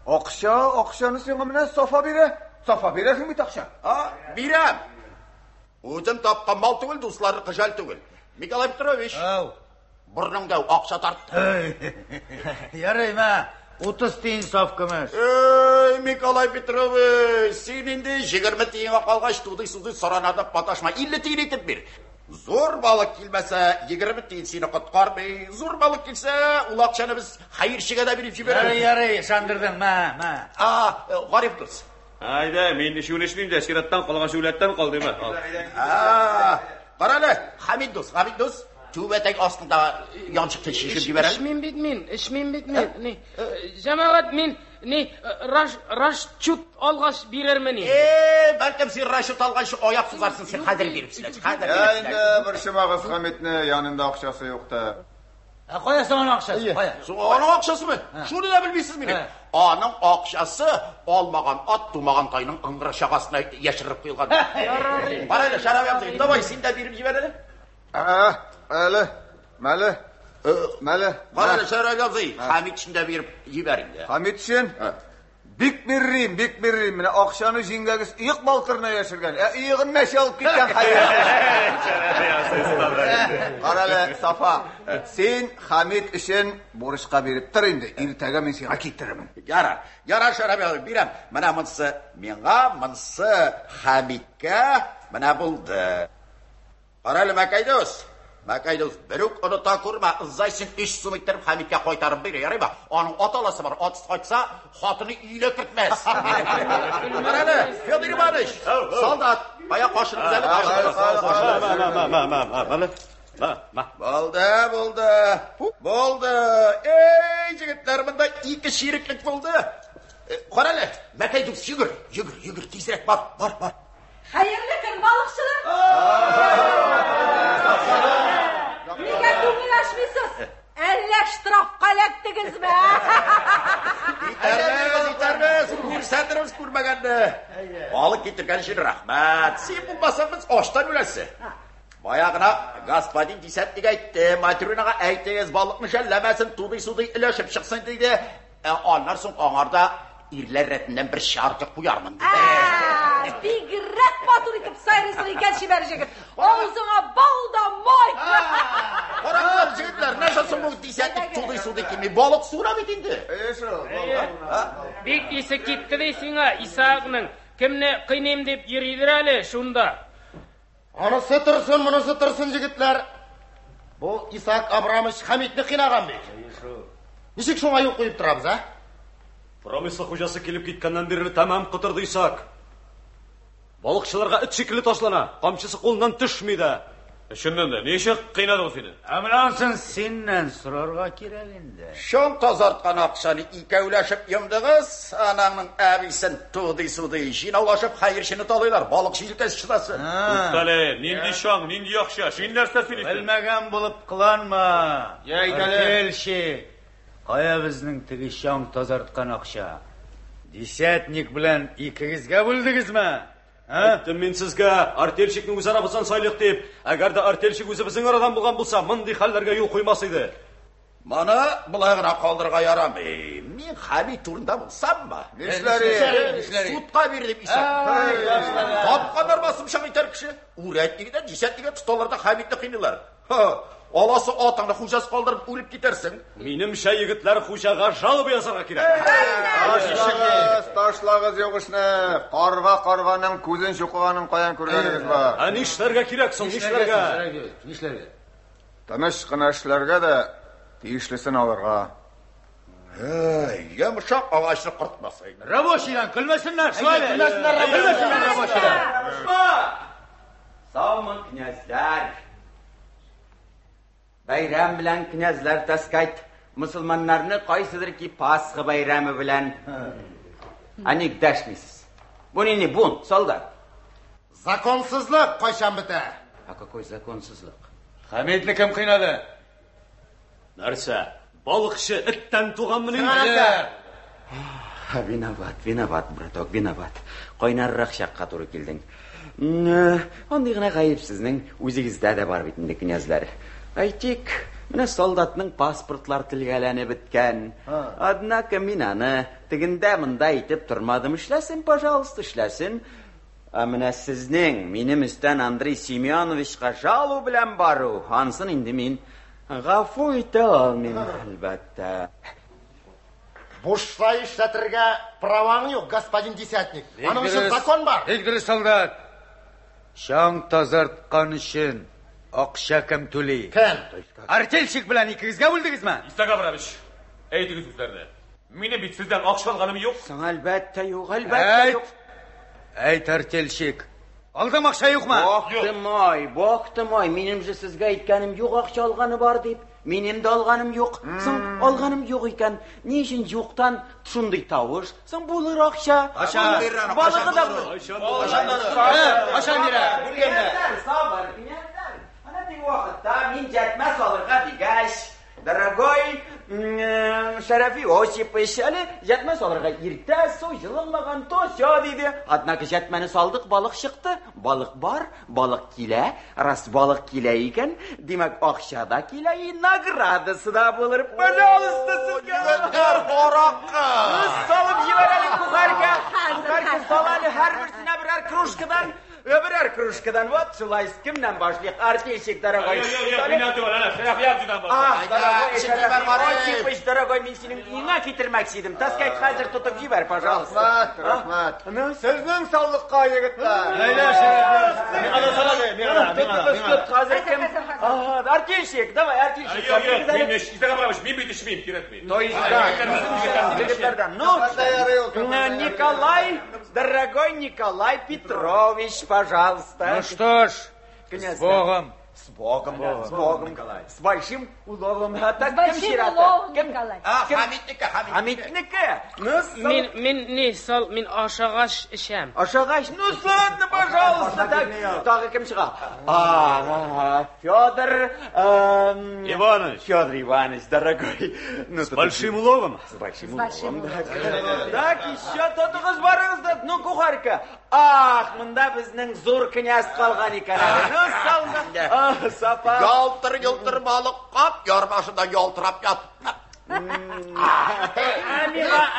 S5: Ақшаны сен ғымына Сафа бере. Сафа бересің бет ақша?
S4: Берем. Өзім тапқан мал түгіл, дуслары қыжал түгіл. Николай Петрович. Бұрныңда ақша тартты.
S10: Ярай ма, 30 тиын сaf күміш.
S4: Николай Петрович, сен енді 20 тиынға қалғаш туды-суды саранада баташма, 50 тиын етіп бер. Зор балық келмесе, 20 тиын сені құтқармай. Зор балық келсе, ол ақшаны біз хайыршыға да беріп жіберіп.
S10: Ярай, шандырдың, ма.
S4: Ғариф дұрс.
S8: Ayda, men ishonishmeyim, tashkilotdan qolgan shulatdan qoldim.
S4: Qarali, Hamid do'st, tüvetek aslında yanlışlıkla şişir giberelim.
S2: İşmin bitmen. Cemaat men raşçut algaç birermeni.
S4: Belki sen raşçut algaç ayak suzarsın, sen kader beripsin.
S5: Endi bir şımağız Hamid'ne yanında akşası yoktu.
S10: Koyasın onun akşası.
S4: Onun akşası mı? Şunu da bilmişsiniz mi? Onun akşası olmagan at durmagan tayının ıngıra şakasına yaşırıp koyulgan. Parayla şarap yapsın. Davay sen de birip jiberelim.
S5: Мәлі.
S4: Parayla şarap yapsın. Hamid için de birip jiberin.
S5: Hamid için? Bik berriyim. Mine akşanı jingagis iyik balkırına yaşırgan. İyiğin meşe alıp gitken hayır. Qarali, Safa. Sen Hamid için borışqa berip tur indi. Ertaga men seni kettirimin.
S4: Yara şarap yapsın. Birem. Mana mınsı Hamid'ga mana buldu. Qarali Makaydos. Мәкәйдәс, берүк оныта күрмә, ызайсын 3 сум иттереп Хәмиткә кайтарып бир, ярыймы? Аның аталасы бар, атыс кайтса, хатыны өйгә кертмәс. Караны, Федор Иванович, солдат, бая кашын үзәлеп Болды. Ей, җегетләр, монда 2 шириклек булды. Каралы, Мәкәйдәс, йөгер, тизрәк бар.
S12: Hayırlı gün balıkçılar. Niye düğünleşmişsiniz? 50 ştraf kalettiniz mi?
S4: Yetermez. Күрсәттербез күрмәгәнне. Балык китергән өчен рәхмәт. Син булмасагыз аштан үләсе. Баягына господин дисәтлек әйтте, Матрюнага әйтегез, балыкны шәлләмәсен, туды-суды иләшеп чыксын диде. Аннан соң аңарда ирләр рәтеннән бер шаркы куярмын диде.
S12: Bigirek batur itip sayrısını gelşi verecek. Ağzına bal da moy.
S4: Kararlar җегетләр, нәрсәсен бу дисәтлек туды-суды кими балык сура бит инде.
S2: Бик исе китте дейсең, Исаакның кемне кыйнем дип йөридер әле шунда.
S9: Анысы торсын, монысы торсын, җегетләр. Бу Исаак Абрамович Хәмитне кыйнаган бит. Ничек шуңа юк куеп торабыз, а?
S8: Промысл хуҗасы килеп киткәннән бирле тәмам кытырды Исаак. Балыкчыларга эт шикелле ташлана, камчысы кулыннан төшми дә. Шуннан да ничек кыйнадың сине?
S6: Амрансын синнән сорарга кирәк инде.
S4: Шон тазарткан акчаны икәүләшеп йомдыгыз, анаңның әбисен туды-суды җыйнаулашып хәерчене талыйлар, балык җилкәс чыдасы.
S8: Туктале, нинди шаң, нинди акча, син нәрсә сөйлисең?
S6: Белмәгән булып кыланма. Әйтелши. Кая безнең теге шаң тазарткан акча? Десятник белән икегезгә бүлдегезме?
S8: Әйттем мин сезгә, артельщикның үз арабыздан сайлык дип, әгәр дә артельщик үзе безнең арадан булган булса, мондый хәлләргә юл куймас иде.
S4: Мана булай гына калдырга ярамый. Мин Хәмит турында булсаммы?
S6: Нишләре?
S4: Судка бирдем Исаак. Тапканнар басымча итәр кеше. Үрәтлегедән дисәтлегә тоталарда Хәмитне кыйнылар. Аласы атаңны хуҗасы калдырып үлеп китерсең.
S8: Минемчә егетләр хуҗага жалоба язарга кирәк.
S5: Ташлагыз югышны. Карга-карганың күзен чукыганын каян күргәнегез бар?
S8: Нишләргә кирәк соң, нишләргә?
S5: Тыныч кына эшләргә дә тиешлесен алырга.
S4: Йомшак агачны кыртмасай.
S6: Рабочийдан көлмәсеннәр,
S10: рабочийдан. Саумын, князьләр. Bayram bilan knyazlar taskayt musulmonlarni qaysidirki Pasxa bayrami bilan anikdashmisiz. Bu nini bun, soldat?
S9: Zakonsizlik qachon bitar?
S10: Какой законсызлык?
S6: Хәмитне кем кыйнады?
S8: Нәрсә? Балыкчы иттән туганмыни?
S10: Виноват, браток, виноват. Кайнаррак чакка туры килдең. Андый гына гаепсезнең үзегездә дә бар бит инде князьлар. Әйтик, менә солдатның паспортлар телгәләнеп беткән. Однако мин аны тегендә монда итеп тормадым. Эшләсен, пожалуйста, эшләсен. Менә сезнең минем өстән Андрей Семеновичка жалу белән бару, ансын инде мин гафу итә алмыйм, әлбәттә.
S9: Бушла эшләтергә праваң юк, господин десятник. Аның өчен закон бар.
S6: Илгире солдат. Шаң тазарткан өчен акча кем түли?
S9: Кем?
S6: Артельщик белән икегезгә бүлдегезме?
S8: Исаак Абрамович, әйтегез үзләрне. Минем бит сездән акча алганым юк.
S10: Соң әлбәттә юк, әлбәттә юк.
S6: Әйт, артельщик. Алдым акча юкмы?
S10: Бактымай, минем же сезгә әйткәнем юк, акча алганы бар дип. Минем дә алганым юк. Соң алганым юк икән. Ни өчен юктан шундый тавыш? Соң булыр акча. Балыгы да булыр.
S6: Кашан бирә?
S10: Сабыр, князьләр. Ана теге вакытта мин җәтмәс алырга дигәч, дорогой Шәрәфи Осипович, әле җәтмәс алырга иртә, су җылынмаган то сё диде. Однако җәтмәне салдык, балык чыкты. Балык бар, балык килә. Раз балык килә икән, димәк акча да килә, и наградасы да булыр. Пожалуйста, сезгә. Салып җибәрәле кухарга. Кухарга саланы һәрберсенә берәр кружкадан. Öbürler kruşkadan вот şulay kimden başlayık? Artişik daragoy. Очень дорогой, мен сенің үйіңе кетірмәксидім. Таскайт қазір тұтып жібер, пожалуйста.
S5: Рахмат. Сезнең саулыкка, егетләр.
S10: Ahmet, артельщик, давай, артельщик.
S11: Yok, men ishtaga boramiz, men bitishmayim, kerakmaydi.
S10: Ну, Николай, дорогой Николай Петрович, пожалуйста.
S6: Ну что ж, с Богом.
S10: С Богом, с Богом, Николай. С большим уловом.
S12: С большим уловом, Николай.
S10: Хамидники.
S2: Men sol, men oshag'ash isham.
S10: Oshag'ash, ну ладно, пожалуйста. Так, кем шыға? Федор
S8: Иванович.
S10: Федор Иванович, дорогой.
S8: С большим уловом?
S10: С большим уловом. Так, еще тотығыз барыңыздар. Ну, кухарка. Ах, мында біздің зор князь қалған екен. Ну, салды. Сапа.
S4: Ялтыр балық қап, ярбашыда ялтырап ятып.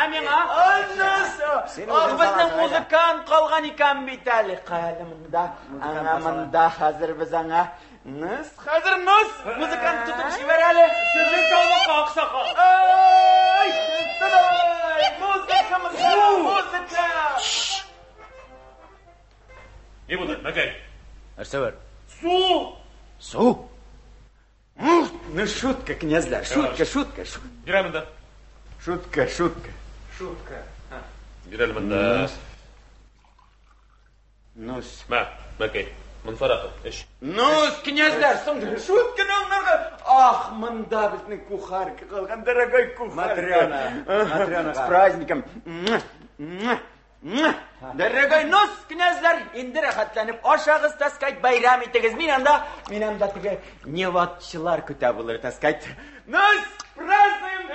S10: Амиға. Біздің музыкант қалған екен бейт әлі. Қайлы мында қазір біз аңа. Нұс, қазір нұс. Музыкант тұтып жібер әлі.
S11: Сіздің таулыққа ақсақа.
S10: Ай, музыка.
S11: Не болды, Мәкәй?
S6: Нәрсе бар?
S10: Су? Ну, шутка, князьдар, шутка.
S11: Жүремін да.
S10: Шутка.
S11: Жүремін да.
S10: Нұс.
S11: Мәкәй, мұнфарақы, еш.
S10: Нұс, князьдар, шутка нұңнарға. Ах, мында біздің кухарка қалған, дорогой кухарка. Матрена. С праздником. Дорогой нос, князьдар, енді рахаттанып, ошағыз таскайт байрам етегіз. Мен анда тігі неватшылар күтә бұлыр таскайт. Нос, празднуем!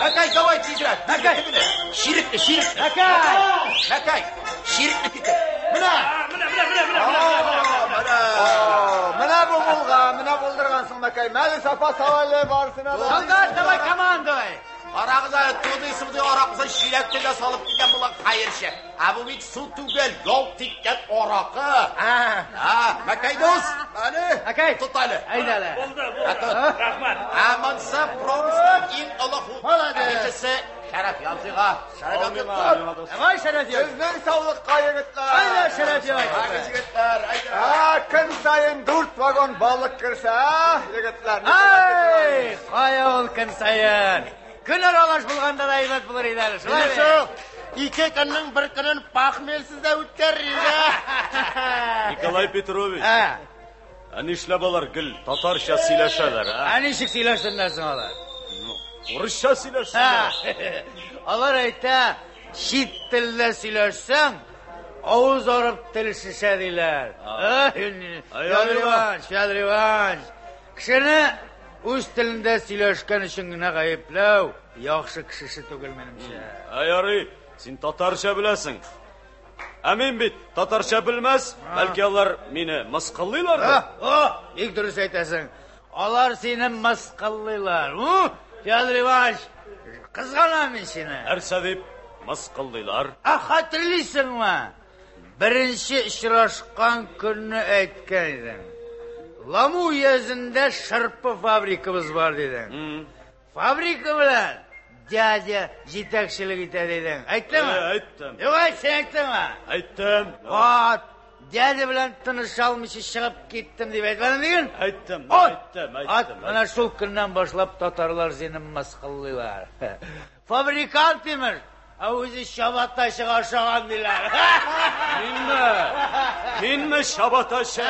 S4: Мәкәй, давай тезірек. Ширікті. Мәкәй, ширікті кетіп.
S5: Мына болдырғансың, Мәкәй. Мәлі сапа савалы барсына да.
S10: Солдат, давай командуй.
S4: Арағыза тұдый-сұмды арақыза ширектіге салып деген бұлан қайыршы. Бұл бейт су түгел, жол теккен орақы. Мәкәй дос,
S10: Мәкәй,
S4: тұт әлі.
S10: Айдалы.
S11: Рахмат.
S4: Аманса промыстың ең ұлықу. Екісі Şərəf yazığa.
S10: Vay şərəf yazı.
S5: Sizden sağlıkka yigitler.
S10: Ayda şərəf yazı.
S5: Gün sayın 4 vagon balık kırsa, yigitler.
S6: Ay, kaya ol gün sayın. Gün aralaş bulganda da imet bulur ider.
S9: Yusuf, iki günün bir günün pakmelsiz de ütkerriz.
S8: Nikolay Petrovich. Anişle balar gül, Tatarşa sileşeler.
S6: Anişik sileşsinlersin olar.
S8: Rusça sileşsinler.
S6: Olar ayta, şit tilde sileşsen, ağız orıp til şişediler. Şadrivanş. Kişini öz tilinde sileşken işine kayıplav. Yaxşı kişisi tugul menimşe.
S8: Ayarı, sen Tatarşa bilesin. Emin bit, Tatarşa bilmez. Belki onlar meni mıskıllıylardır.
S6: İlk dürüst aytasın. Onlar seni mıskıllıylar. Şadrivanş, kızganam ben seni.
S8: Erse deyip mıskıllıylar.
S6: Hatırlıyorsun mu? Birinci işraşkan gününü aytken edin. Lamu yazında şarpı fabrikamız var dedin. Fabrika bilen dede yetakçılık eder dedin. Ayttın mı?
S8: Ayttım.
S6: Yok sen ayttın mı?
S8: Ayttım.
S6: Dede bilen tanışalmışı çıkıp gittim diye aytmadın dedin.
S8: Ayttım.
S6: Bana şu günden başlap Tatarlar seni maskıllıyorlar. Fabrikant demir. Avuzu şabataşı aşağıdan diler.
S8: Minme şabataşı.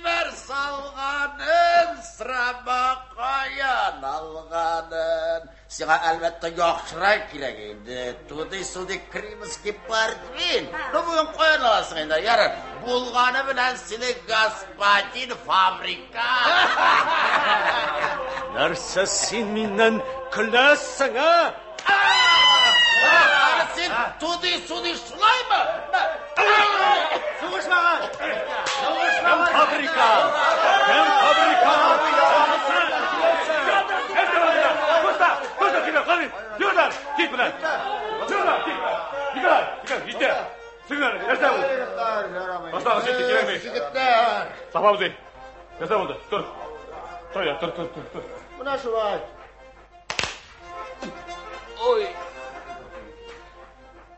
S4: Ver salğanın, sırama koyan alğanın. Sana elbette yaxşırak gerek indi. Tudy-sudy krimski partbin. Bugün koyan alasın indi. Yarın bulğanı bilen seni Gaspatin fabrika.
S8: Nerse sen mindən küləssin, ha?
S4: Sen tudy-sudy şulay mı?
S10: Soğuşmağın.
S8: Fabrika. Ben fabrika. Kosta, kalın. Yürüden, git bilen. Yürüden, git. Nikolay, işte. Sürüden, nerede oldu? Başla, şimdi giremeyiz. Safamızı. Nerede oldu? Dur. Dur ya, dur.
S9: Bu ne şu var?
S10: Ой.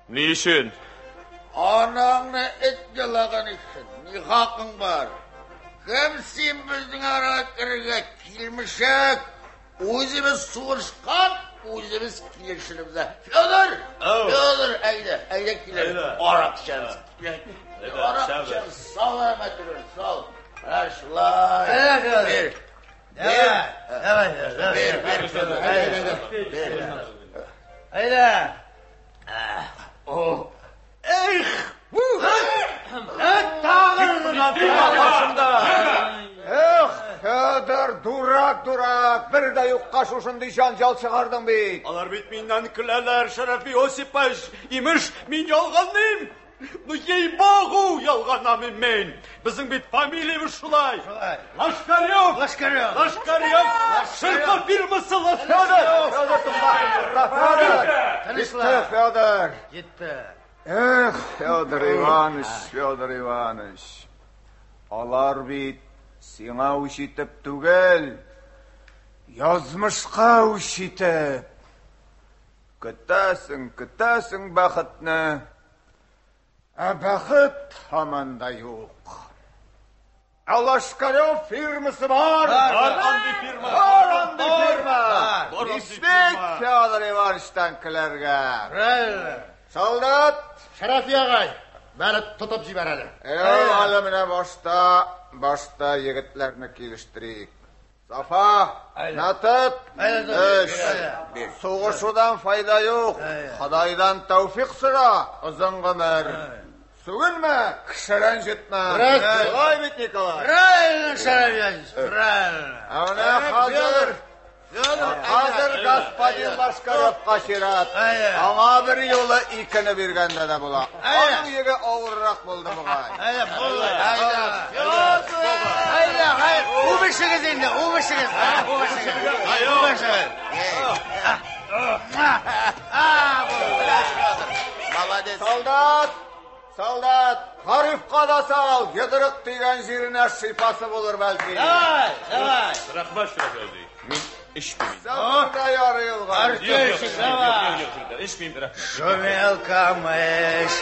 S11: Ne için?
S4: Ananı et yalagan için. Ne hakkın var? Hem sen bizden araya kirge kilmişek. O'zimiz so'rishgan, o'zimiz kelishimiz. Fyodor, ayda keling. Aroq ichamiz. Aroq ichamiz. Salomat turing, sol. Mana shulay. Ber. Ayda. Oh. Ey!
S5: Fyodor, durak, bir de yokka şuşundu janjal çıkardın bey.
S8: Alar bitmeyinden kilerler Şerefi Yosipaş. İmiş min yalganlıyım. Bu yey bağu yalganamın men. Bizim bit familyemiz şulay. Laşkaryov. Şırka firması Laşkaryov.
S5: Fyodor.
S2: Gitti.
S5: Fyodor Ivaniç. Alar bit sina uşitip tugel. Yazmışka uşitip. Kıtasın bakıtını. Bakıt hamanda yok. Laşkaryov firması var.
S8: Andi firma.
S5: İsmet Fyodor Ivaniç'ten kilerge. Soldat.
S9: Şerefi ağay, beni tutup jibereli.
S5: Alemine başta yigitlerini geliştirik. Safa, Natık, soğuşudan fayda yok. Xudaydan tevfik sıra, uzun ömür. Sugünme, kişiren jitme. Kolay bit Nikolay. Hazır Gaspadin Laşkaryov kaşirat. Ama bir yola ikini birgende de bula. Onun yege ağırrak buldu buğay.
S2: Uğuşunuz indi, uğuşunuz.
S5: Soldat, harif kadası al. Yıdırık diyen jirine şifası bulur belki.
S2: Davay.
S11: Bırakma Şerefi Özü. Min iş bilmeyim.
S5: Sen burada yarıyılgan.
S11: Yok. İş bilmeyim bırakma.
S2: Şömel kamış.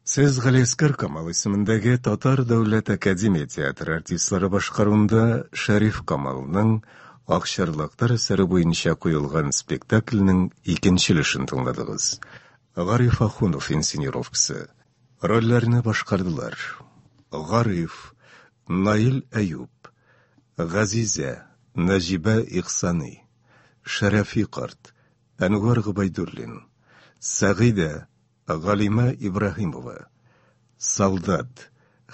S1: Siz Галиаскар Камал ismindagi Tatar Davlat Akademiya teatri artistlari boshqaruvida Sharif Kamalning Oqsharloqlar asari bo'yicha qo'yilgan spektaklining ikkinchi ilishini tingladingiz. G'arif Axunov inszenirovkasi. Rollarni boshqardilar. G'arif, Nail Ayub, G'aziza, Najiba Ihsani, Sharafi Qart, Anvar G'ubaydullin, Sag'ida, G'alima Ibrahimova, Soldat,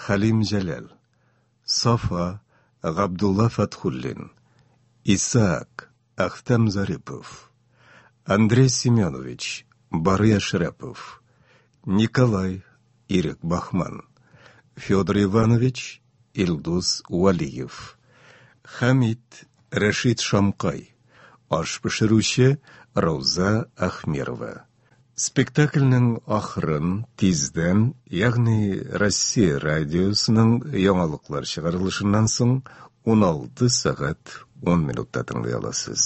S1: Halim Jalal, Safa, Abdulla Fathullin, Isaac, Ахтам Зарипов, Андрей Семенович, Бария Шрапов, Николай, Ирик Бахман, Федор Иванович, Ильдус Уалиев, Хамид, Рашид Шамкай, Ашпышыручы, Рауза Ахмерова. Spektaklning oxirin tezdan, ya'ni Rossiya radiosining yangiliklar chiqarilishidan so'ng 16 soat 10 minutda tinglay olasiz.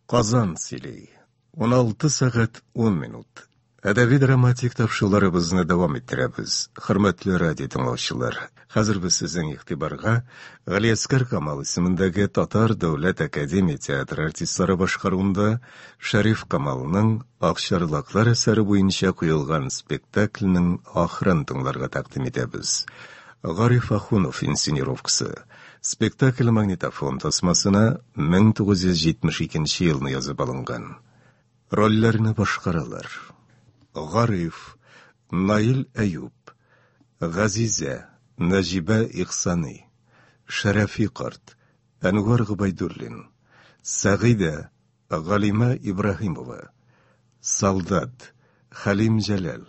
S1: Qozon Sili 16 soat 10 minut. Adabiy dramatik topshiriqlarimizni davom ettiramiz. Hurmatli radio tinglovchilar, hozir biz sizning e'tiborga Галиаскар Камал ismidagi Tatar Davlat Akademiya teatri artistlari boshqaruvida Sharif Kamalning Oqsharloqlar asari bo'yicha qo'yilgan spektaklining oxirini tinglarga taqdim etamiz. G'arif Axunov inszenirovkasi. Spektakl magnitofon tasmasini 1972 yilni yozib olingan. Rollarni boshqaralar. G'arif, Nail Ayub, G'aziza, Najiba Ihsani, Sharafi Qart, Anvar G'ubaydullin, Sag'ida, G'alima Ibrahimova, Soldat, Halim Jalal,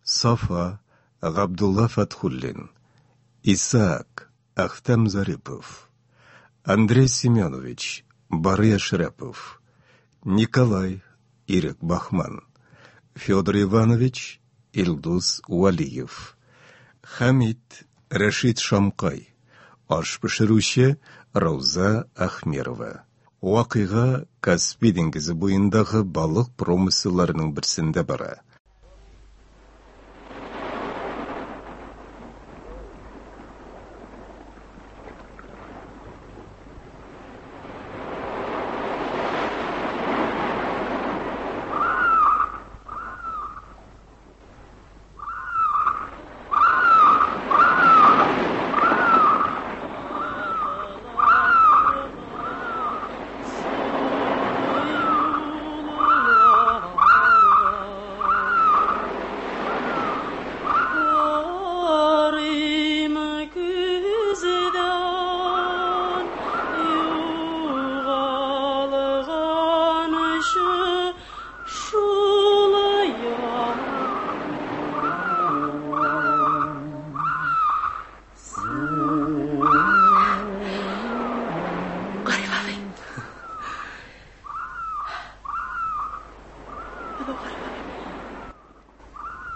S1: Safa, Abdulla Fathullin, Isaac, Ахтам Зарипов, Андрей Семенович, Бария Шрапов, Николай, Ирик Бахман, Федор Иванович Илдус Валиев. Хамид Рашид Шамкай. Аш пішіруші Рауза Ахмерова. Вақиға Каспий деңгізі бойындағы балық промысларының бірсінде бара.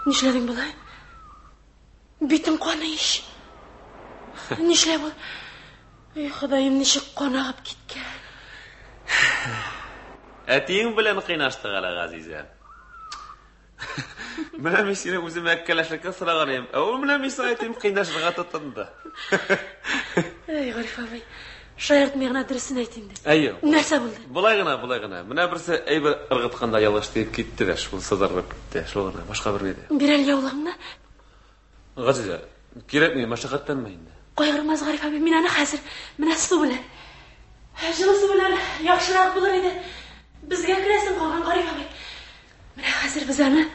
S3: Nişledin bulay? Bitim konu iş. Nişle bul? Ey Xudayım nişik konağıp gitken.
S11: Әтең белән кыйнаштык әле, Газизә. Менә мин сине үзем әккәләшлеккә сораган идем. Ул менә мин сиңа әйтим кыйнашырга тотынды.
S3: Ey Гариф абый, шаярт миңа дөресен әйтим ди.
S11: Әйе.
S3: Нәрсә булды?
S11: Булай гына. Менә берсе әйбер ыргытканда ялгыш дип китте дә, шул сазарып китте. Шул гына, башка бер нидә.
S3: Бирәл яулыгыңны?
S11: Газизә, кирәкми, мәшәкатьтәнме инде?
S3: Кайгырмас Гариф абый, мин аны хәзер менә су белән. Җылы су белән яхшырак булыр иде. Безгә керәсең калган Гариф абый. Менә хәзер без аны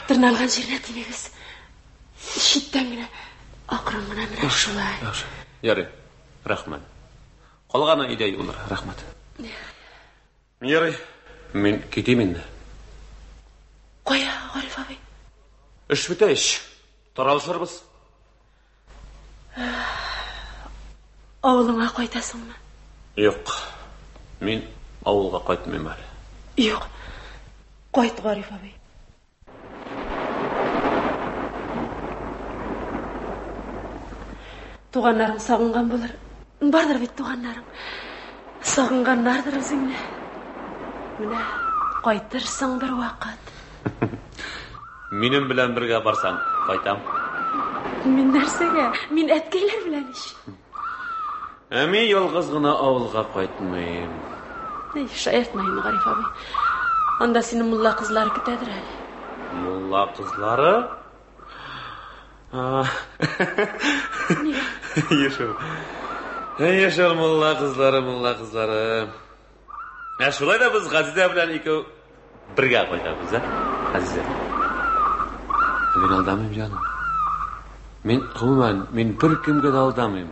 S3: тырналган җиренә тимәбез. Читтән генә акрын гына менә шулай.
S11: Яхшы. Ярый. Рәхмәт. Калганы идея улар, рәхмәт. Ярый. Мин китим инде.
S3: Кая, Гариф абый?
S11: Эш бетә ич. Таралышырбыз.
S3: Авылыңа кайтасыңмы?
S11: Юк. Мин авылга кайтмыйм әле.
S3: Юк. Кайт, Гариф абый. Туганнарың сагынган булыр. Бардыр бит туганнарың. Сагынганнардыр үзеңне. Менә кайтырсың бер вакыт.
S11: Минем белән бергә барсаң, кайтам.
S3: Мин нәрсәгә? Мин әткәйләр белән ич.
S11: Мин ялгыз гына авылга кайтмыйм.
S3: Шаяртмайм, Гариф абый. Анда сине мулла кызлары көтәдер әле.
S11: Мулла кызлары? Яшер мулла кызлары. Шулай да без Газизә белән икәү бергә кайтабыз, Газизә. Мин алдамыйм, җаным. Мин бер кемгә дә алдамыйм.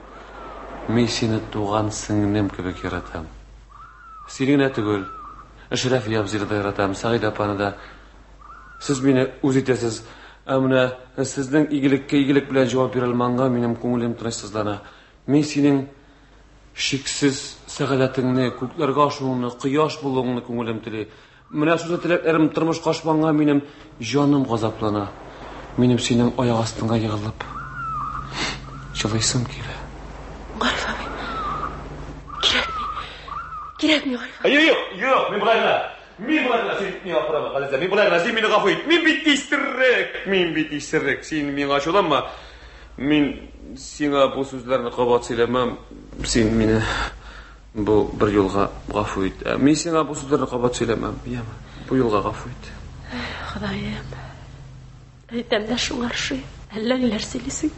S11: Мин сине туган сеңнем кебек яратам. Сине генә түгел, Шәрәфи абзыйны да яратам, Сәгыйдә апаны да. Сез мине үз итәсез. Менә сезнең игелеккә игелек белән җавап бирә алманга минем күңелем тынычсызлана. Мин синең шиксез сәгадәтеңне, күкләргә ашуыңны, кояш булуыңны күңелем тели. Менә шул теләкләрем тормышка ашманга минем җаным газаплана. Минем синең аяк астыңа егылып җылыйсым килә.
S3: Гариф абый. Кирәкми, Гариф.
S11: Юк, мин булайга. Мин булайга син миңа карама, Газизә. Мин булайга син мине гафу ит. Мин бит истеррек. Син миңа ачуланма. Мин сиңа бу сүзләрне кабат сөйләмәм. Син мине бу бер юлга гафу ит. Мин сиңа бу сүзләрне кабат сөйләмәм. Яма, бу юлга гафу ит.
S3: Ходаем. Әйтәм дә шуңаршы. Әллә ниләр сөйлисең?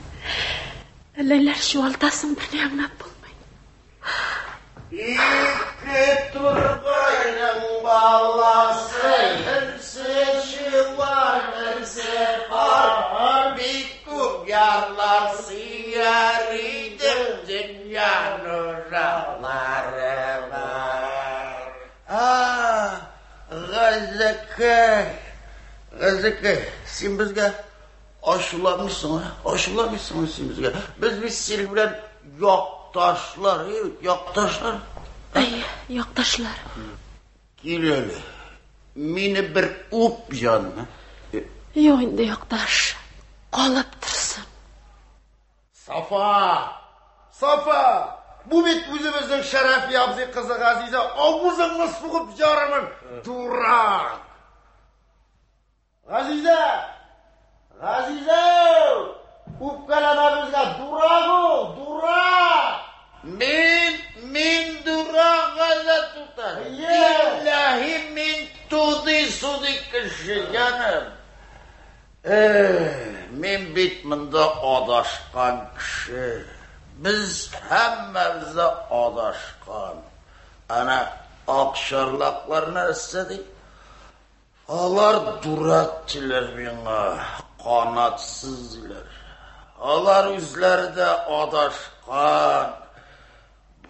S3: Әллә ниләр чуалтасың бер аңлап булмый.
S4: İki turgayın balası, hırsı var, hırsı var, bir kubyarlar siyaridir, dünya nuraları var. Gazike, sen bizge aşılamışsın sen bizge. Biz seni bilen yaktaşlar, evet yaktaşlar.
S3: Ay, yaktaşlar.
S4: Gel hele. meni bir o'p jon.
S3: Yo'q endi yo'qdosh. Qolib tursin.
S9: Safa! Bu bit o'zimizning Sharafiy abzi qizi Aziza, og'zingni sug'ib joraman. Durak. Aziza! O'pkalama bizga durak!
S4: Men durag'aza tutar. Billahi men tudi kishi jonim. Men bitmunda adashgan kishi. Biz hammamiz adashgan. Ana oqshorlaqlarni istadik. Onlar durakçılar menga, qanatsizlar. Onlar o'zlarida adashgan.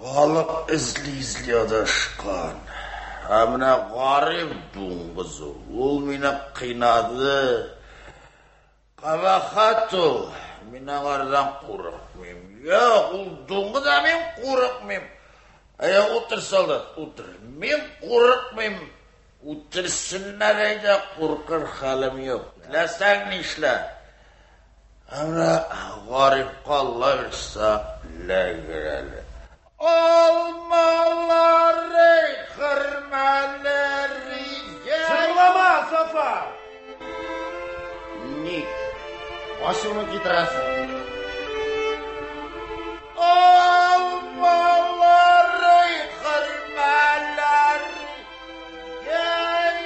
S4: Balık izli adashgan. Amına g'arib bungizu. Ol meni qiynadı. Qabaxatu. Men onlardan qo'rqmayman. Yo'q, ol dungiza men qo'rqmayman. Aya o'tirsalar, o'tir. Men qo'rqmayman. O'tirsinlar eda qo'rqar halim yo'q. Tilasang ishla. Amına g'arib qolaversa lagrali. Olmaları, kırmaları,
S9: Sırlama Safa!
S4: Ne?
S9: Başımı gidersin.
S4: Olmaları, kırmaları, gel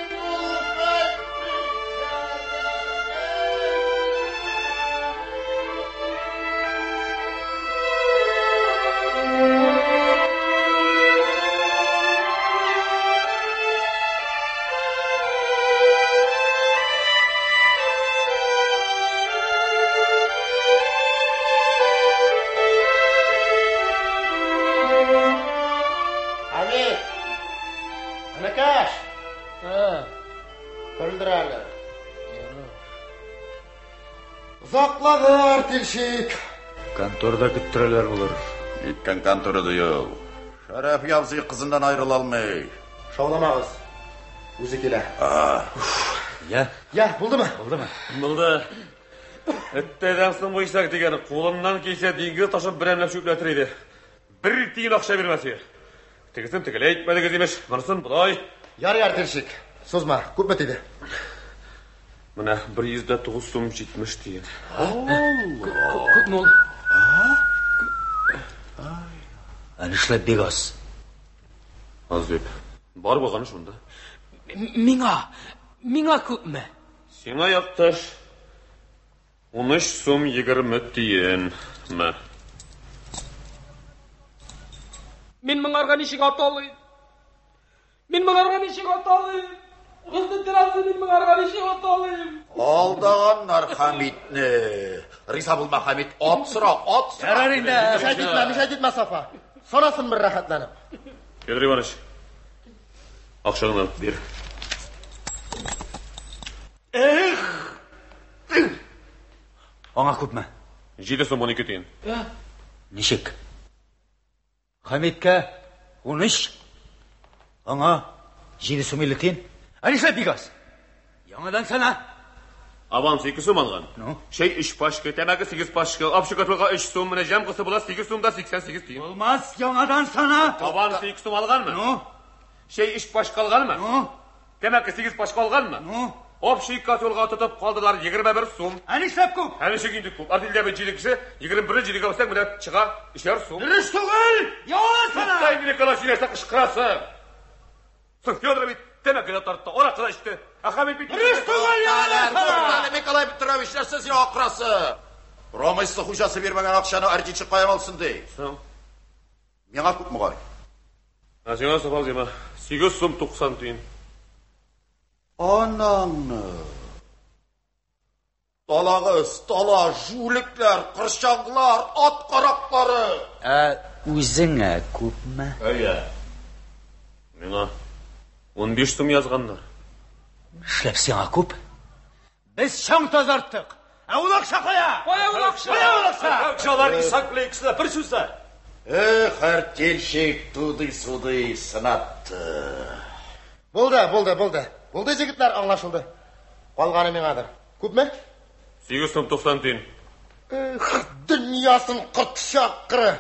S9: Anakash! Bildirali. Uzoqladi artilshik.
S6: Kontorda kuttirlar bular.
S4: Gitgan kontorada yo'q. Sharafiy abzi qizidan ayrila olmay.
S9: Shovlamag'iz. O'zi kelar.
S6: Ya,
S9: bo'ldimi?
S11: Bo'ldi. Ittaydansin bu ishlar degani qo'limdan kelsa dengiz toshib biramlab cho'klattiradi. Bir tiyin ақша bermasiga. Tegisim tegilay aytmadingiz emish. Manasin buloy.
S9: Yar artilshik. So'zma, ko'pmi dedi?
S11: Mana 109 so'm 70 tiyin.
S2: Ko'pmi ol?
S6: Ana ishlab begos.
S11: Azib. Bor bo'lgani shunda.
S2: Menga ko'pmi?
S11: Senga yoqtash 13 so'm 20 tiyin. Ma.
S2: Men ming'argan ishing otolib. O'zda tirasi men ming'argan ishing otolib.
S4: Aldağanlar Hamidni. Risa bulma Hamid. Otsıra.
S11: Yarar endi.
S9: Misha Safa. Sonasın bir rahatlanib.
S11: Pedro Ivanoviç. Akşamını ver.
S6: Ona ko'pmi?
S11: 7 so'm 12 tiyin.
S6: Nishik? Hamidga 13. Ona 7 so'm 50 tiyin. Ana ishlab begos. Yangadan sana.
S11: Avam 8 so'm olgan. Şey ish pashka, tamaki 8 pashka, obshikatga 3 so'm, mana jam qilsa bo'ladi 8 so'mda 88 tiyin.
S6: Olmaz, yangadan sana.
S11: Avam 8 so'm olganmi? Şey ish pashka olganmi? Tamaki 8 pashka olganmi? Obshikkat yo'lga tutib qoldilar 21 so'm.
S6: Ana ishlab ko'p.
S11: Ana shuningdek ko'p. Adilda bir jilikisi 21 jiliga olsak, mana chiqa ishlar so'm.
S6: Rish tug'il. Yangadan sana.
S11: Tayyibni kalashirsa qishqirasi. Fyodoroviç temekine tarttı. Ora kadar işte. Ahamit bitti.
S4: Rıstığın yalar. Nikolay Petrovich'ler siz ya akrası. Roma ise huşası vermegen akşanı erkeçi koyamalsın dey.
S11: Sağ.
S4: Mena kup mu gay?
S11: Azına sapal zema. 8 so'm 90 tiyin.
S4: Ananı. Dalağız, dala, julikler, kırşanglar, at karakları.
S6: O'zingga ko'pmi?
S11: Öyle. Mena 15 so'm yazganlar.
S6: Ishlab senga ko'p. Biz chang tozartdik. Uloqsha qo'ya.
S2: Qo'ya uloqsha.
S11: Akşalarni saklayksizlar, bir so'zlar.
S4: Artelshik tudy sudy sanattı.
S9: Bo'ldi. Болды жігітлер, аңлашылды. Қалғаны меңадыр. Көп ме?
S11: 890 тиын.
S9: Дүниясын қырт шаққыры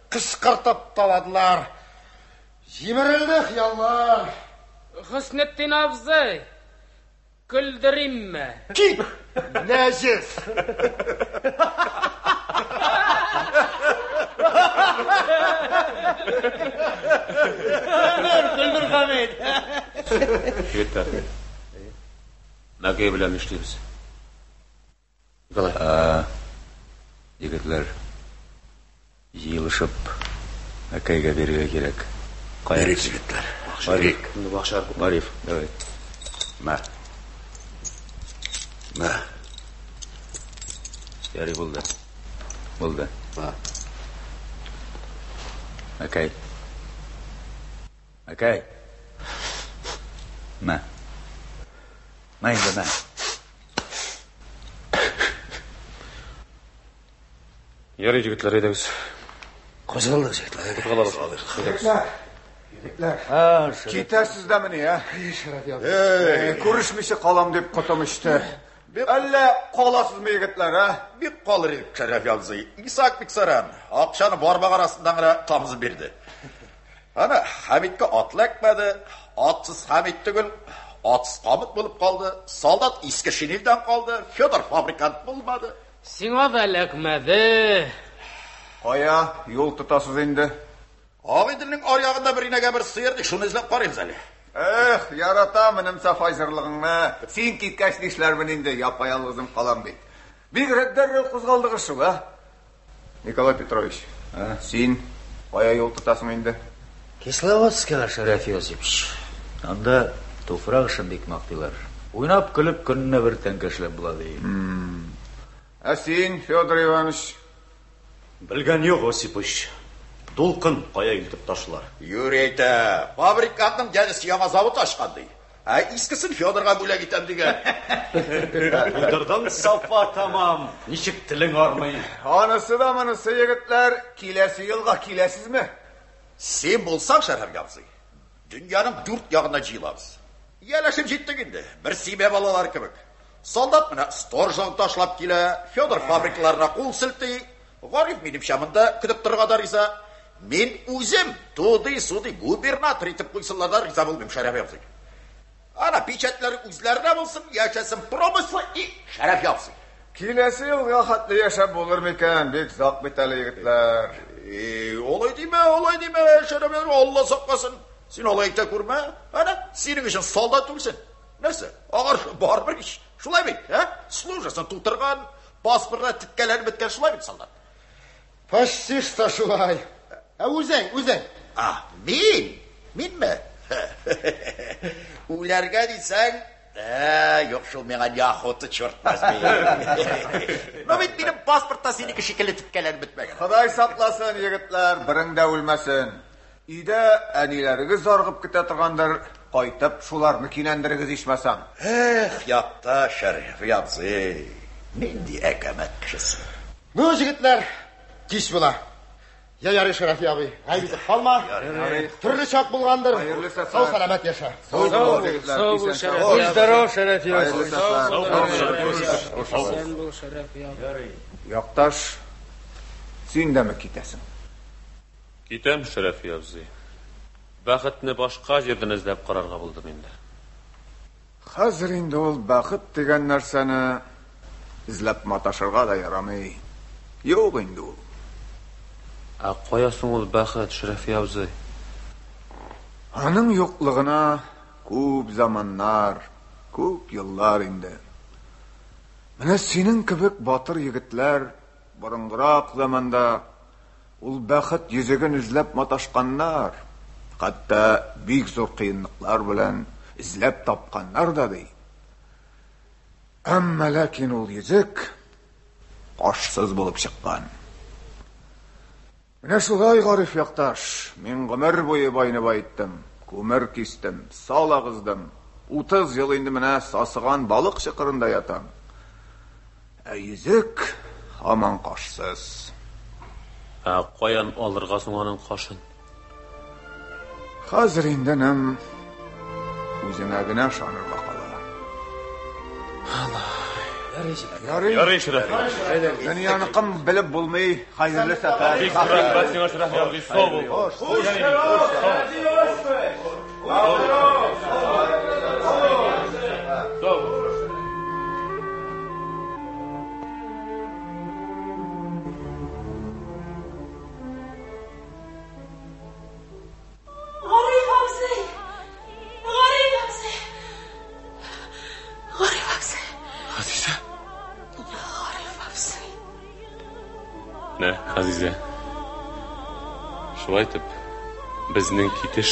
S9: қышқыртып таладылар. Жемірілді қияллар.
S2: Hüsnettin abzı, güldüreyim mi?
S9: Kim? Neciz?
S10: Güldür Hamid.
S11: Жігіттер. Мәкей білән іштейміз. Қалай?
S6: Жігітлер, жиылышып, Мәкейге беруге керек.
S4: Берек, жігіттер.
S11: Мариф.
S6: Мариф, давай.
S4: Мә.
S6: Ярый, болды. Болды. Мәкей. Мә енді, мә.
S11: Ярый, жігітлер, едіңіз.
S4: Қозғалдық, жігітлер.
S5: Кетесіз де міне, көрішмесе қалам деп құтымышты. Әлі қаласыз ме егітлер,
S4: Бек қалыр ек, Шарафи абзый. Исаак Бексаран, ақшаны барбақ арасындаңыра тамызы берді. Ана, Хамидке атлы әкмәді, атсыз Хамид түгіл, атсыз Қамыт болып қалды, солдат ескі шинелден қалды, Федор фабрикант болмады.
S2: Сиңа да ләкмәді.
S5: Қая, yol тұтасыз енді.
S4: Ағиділінің арияғында бір инеге бір сыйырдық, шуны ізлеп қараймыз әлі.
S5: Ярата мінім сафайзырлығыңны. Сен кеткәш дешлер мен енді, япай алғызым қалам бейт. Бек рәддәррел құзғалдығы шу, Николай Петрович, сен қая yol тұтасың енді?
S6: Кисловодская, Шарафи Осипович. Анда туфрaq үшін бек мақтылар. Ойнап күліп күніне бір тәңкешлеп болады.
S5: Сен, Федор Иванович?
S8: Білген yok, Осипович. Дулқын қая үлтіп ташылар.
S4: Юрейті, фабрикантның дәнісі яңа завод ашқанды. Искісін Федорға бөлек етем деген.
S8: Федордан сапа тамам. Нешік тілің армай.
S5: Анысы да мұнысы егітлер, келесі елға келесіз ме?
S4: Сен болсаң, Шарафи абзый, дүнияның дүрт яғына жиыламыз. Еләшіп жеттік енді, бір семе балалар кімік. Солдат мұна сторжан ташлап келі, Федор фабрикаларына қол сілті, Ғариф менің шамында күдіп тұрғада риза. Мен өзім туды-суды губернатор етіп қойсыларда риза болмайм, Шарафи абзый. Ана печатлері өзлеріне болсын, яшасын промыслы и Шарафи абзый.
S5: Келесі елға қатты яшап болыр мекен, бек зақ бетәлі егітлер.
S4: Олай дейме, Шарафи абзый, Алла саққасын. Сен олай айта көрме, сенің үшін солдат өлсін. Нәрсе, ағар бар бір іш, шулай бейт, служасын тутырған, паспорта тіткәләр біткен шулай бейт солдат.
S9: Почти что шулай. Өзің.
S4: Мен ме? Уларға дейсің, жоқ шул меңа не охота, черт возьми. Но ведь менің паспортта сенікі шекелі тіткәләр бітмеген.
S5: Құдай сақласын, егітлер, біріңді өлмәсін. Үйде әнелеріңіз зарғып кете тұрғандар, қайтып шуларны кинәндіріңіз ешмәсам.
S4: Яқта, Шарафи абзый, мен де әкәмәт кішісі.
S9: Ну, жігітлер, кеш бола. Ярый, Шарафи абый, айбізіп қалма. Түрлі шақ болғандыр. Сау саламат яша.
S2: Сау бол, Шарафи абзый.
S5: Яқташ, сен де ме кетесің?
S11: Кетем, Шарафи абзый. Бақытны башқа жерден іздеп қарарға болдым енді.
S5: Қазір енді ол бақыт деген нәрсені ізлеп маташырға да ярамай. Жоқ енді ол.
S11: Қоясың ол бақыт, Шарафи абзый?
S5: Аның жоқлығына көп заманнар, көп yıllar енді. Міне сенің кібік батыр егітлер бұрынғырақ заманда ол бақыт езеген ізлеп маташқаннар, қатта бик зор қиынлықлар білән ізлеп тапқандар да дей. Әмма ләкин ол езек қашсыз болып шыққан. Міне шулай Ғариф яқташ, мен ғұмыр бойы байны байттым, көмір кестім, сал ағыздым, 30 жыл енді міне сасыған балық шықырында ятам. Езек аман қашсыз.
S11: Қоян алырғасың оның қашын?
S5: Қазір енді нім өзіңе гіне шанырға
S11: Ярый, Шәрәфи.
S5: Дөньяны кем белеп булмый, хәерле сәфәр.
S11: Бик рәхмәт сиңа, Шәрәфи абзый. Сау бул.
S3: Гариф абзый. Гариф абзый. Гариф абзый.
S11: Газиза.
S3: Гариф абзый.
S11: Нә, Газиза. Шулай итеп, безнең китеш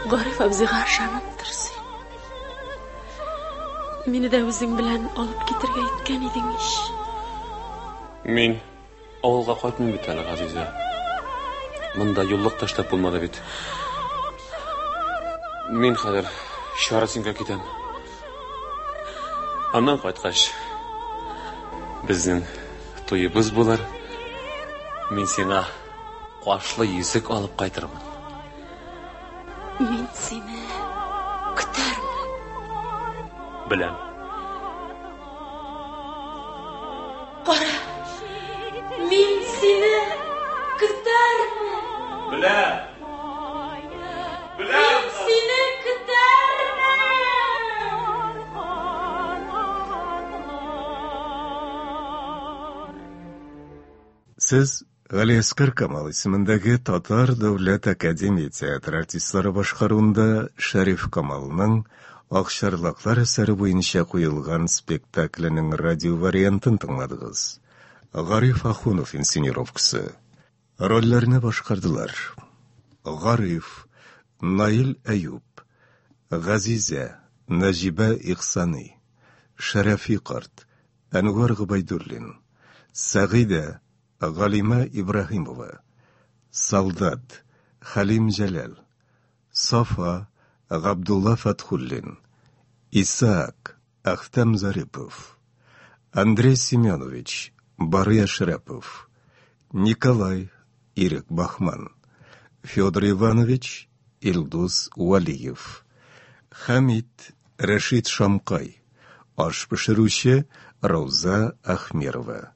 S3: Гариф абзыйга ышанып торсын. Мине дә үзең белән алып китергә иткән идең ич.
S11: Мин авылга кайтмыйм бит әле, Газиза. Монда юллык ташлап булмады бит. Мин хәзер Шарасинга китәм. Аннан кайткач, безнең туебыз булыр. Мин сиңа кашлы йөзек алып кайтырмын.
S3: Мин сине көтәрмен.
S11: Беләм.
S3: Кара. Мин сине көтәрмен.
S11: Беләм.
S3: Мин сине көтәрмен.
S1: Сез Галиаскар Камал исемендәге Татар Дәүләт Академия театр артистлары башкаруында Шәриф Камалның Акчарлаклар әсәре буенча куелган спектакленең радио вариантын тыңладыгыз. Гариф Ахунов инсценировкасы. Рольләрне башкардылар: Гариф Наил Әюб, Газиза Нәҗибә Ихсани, Шәрәфи карт Әнвар Губайдуллин, Сәгыйдә Галима Ибраһимова, Солдат Халим Җәләл, Сафа Габдулла Фатхуллин, Исаак Ахтам Зарипов, Андрей Семенович Барыя Шәрәпов, Николай Ирек Бахман, Федор Иванович Илдус Валиев, Хамид Рәшит Шамкай, аш пешерүче Рауза Ахмерова.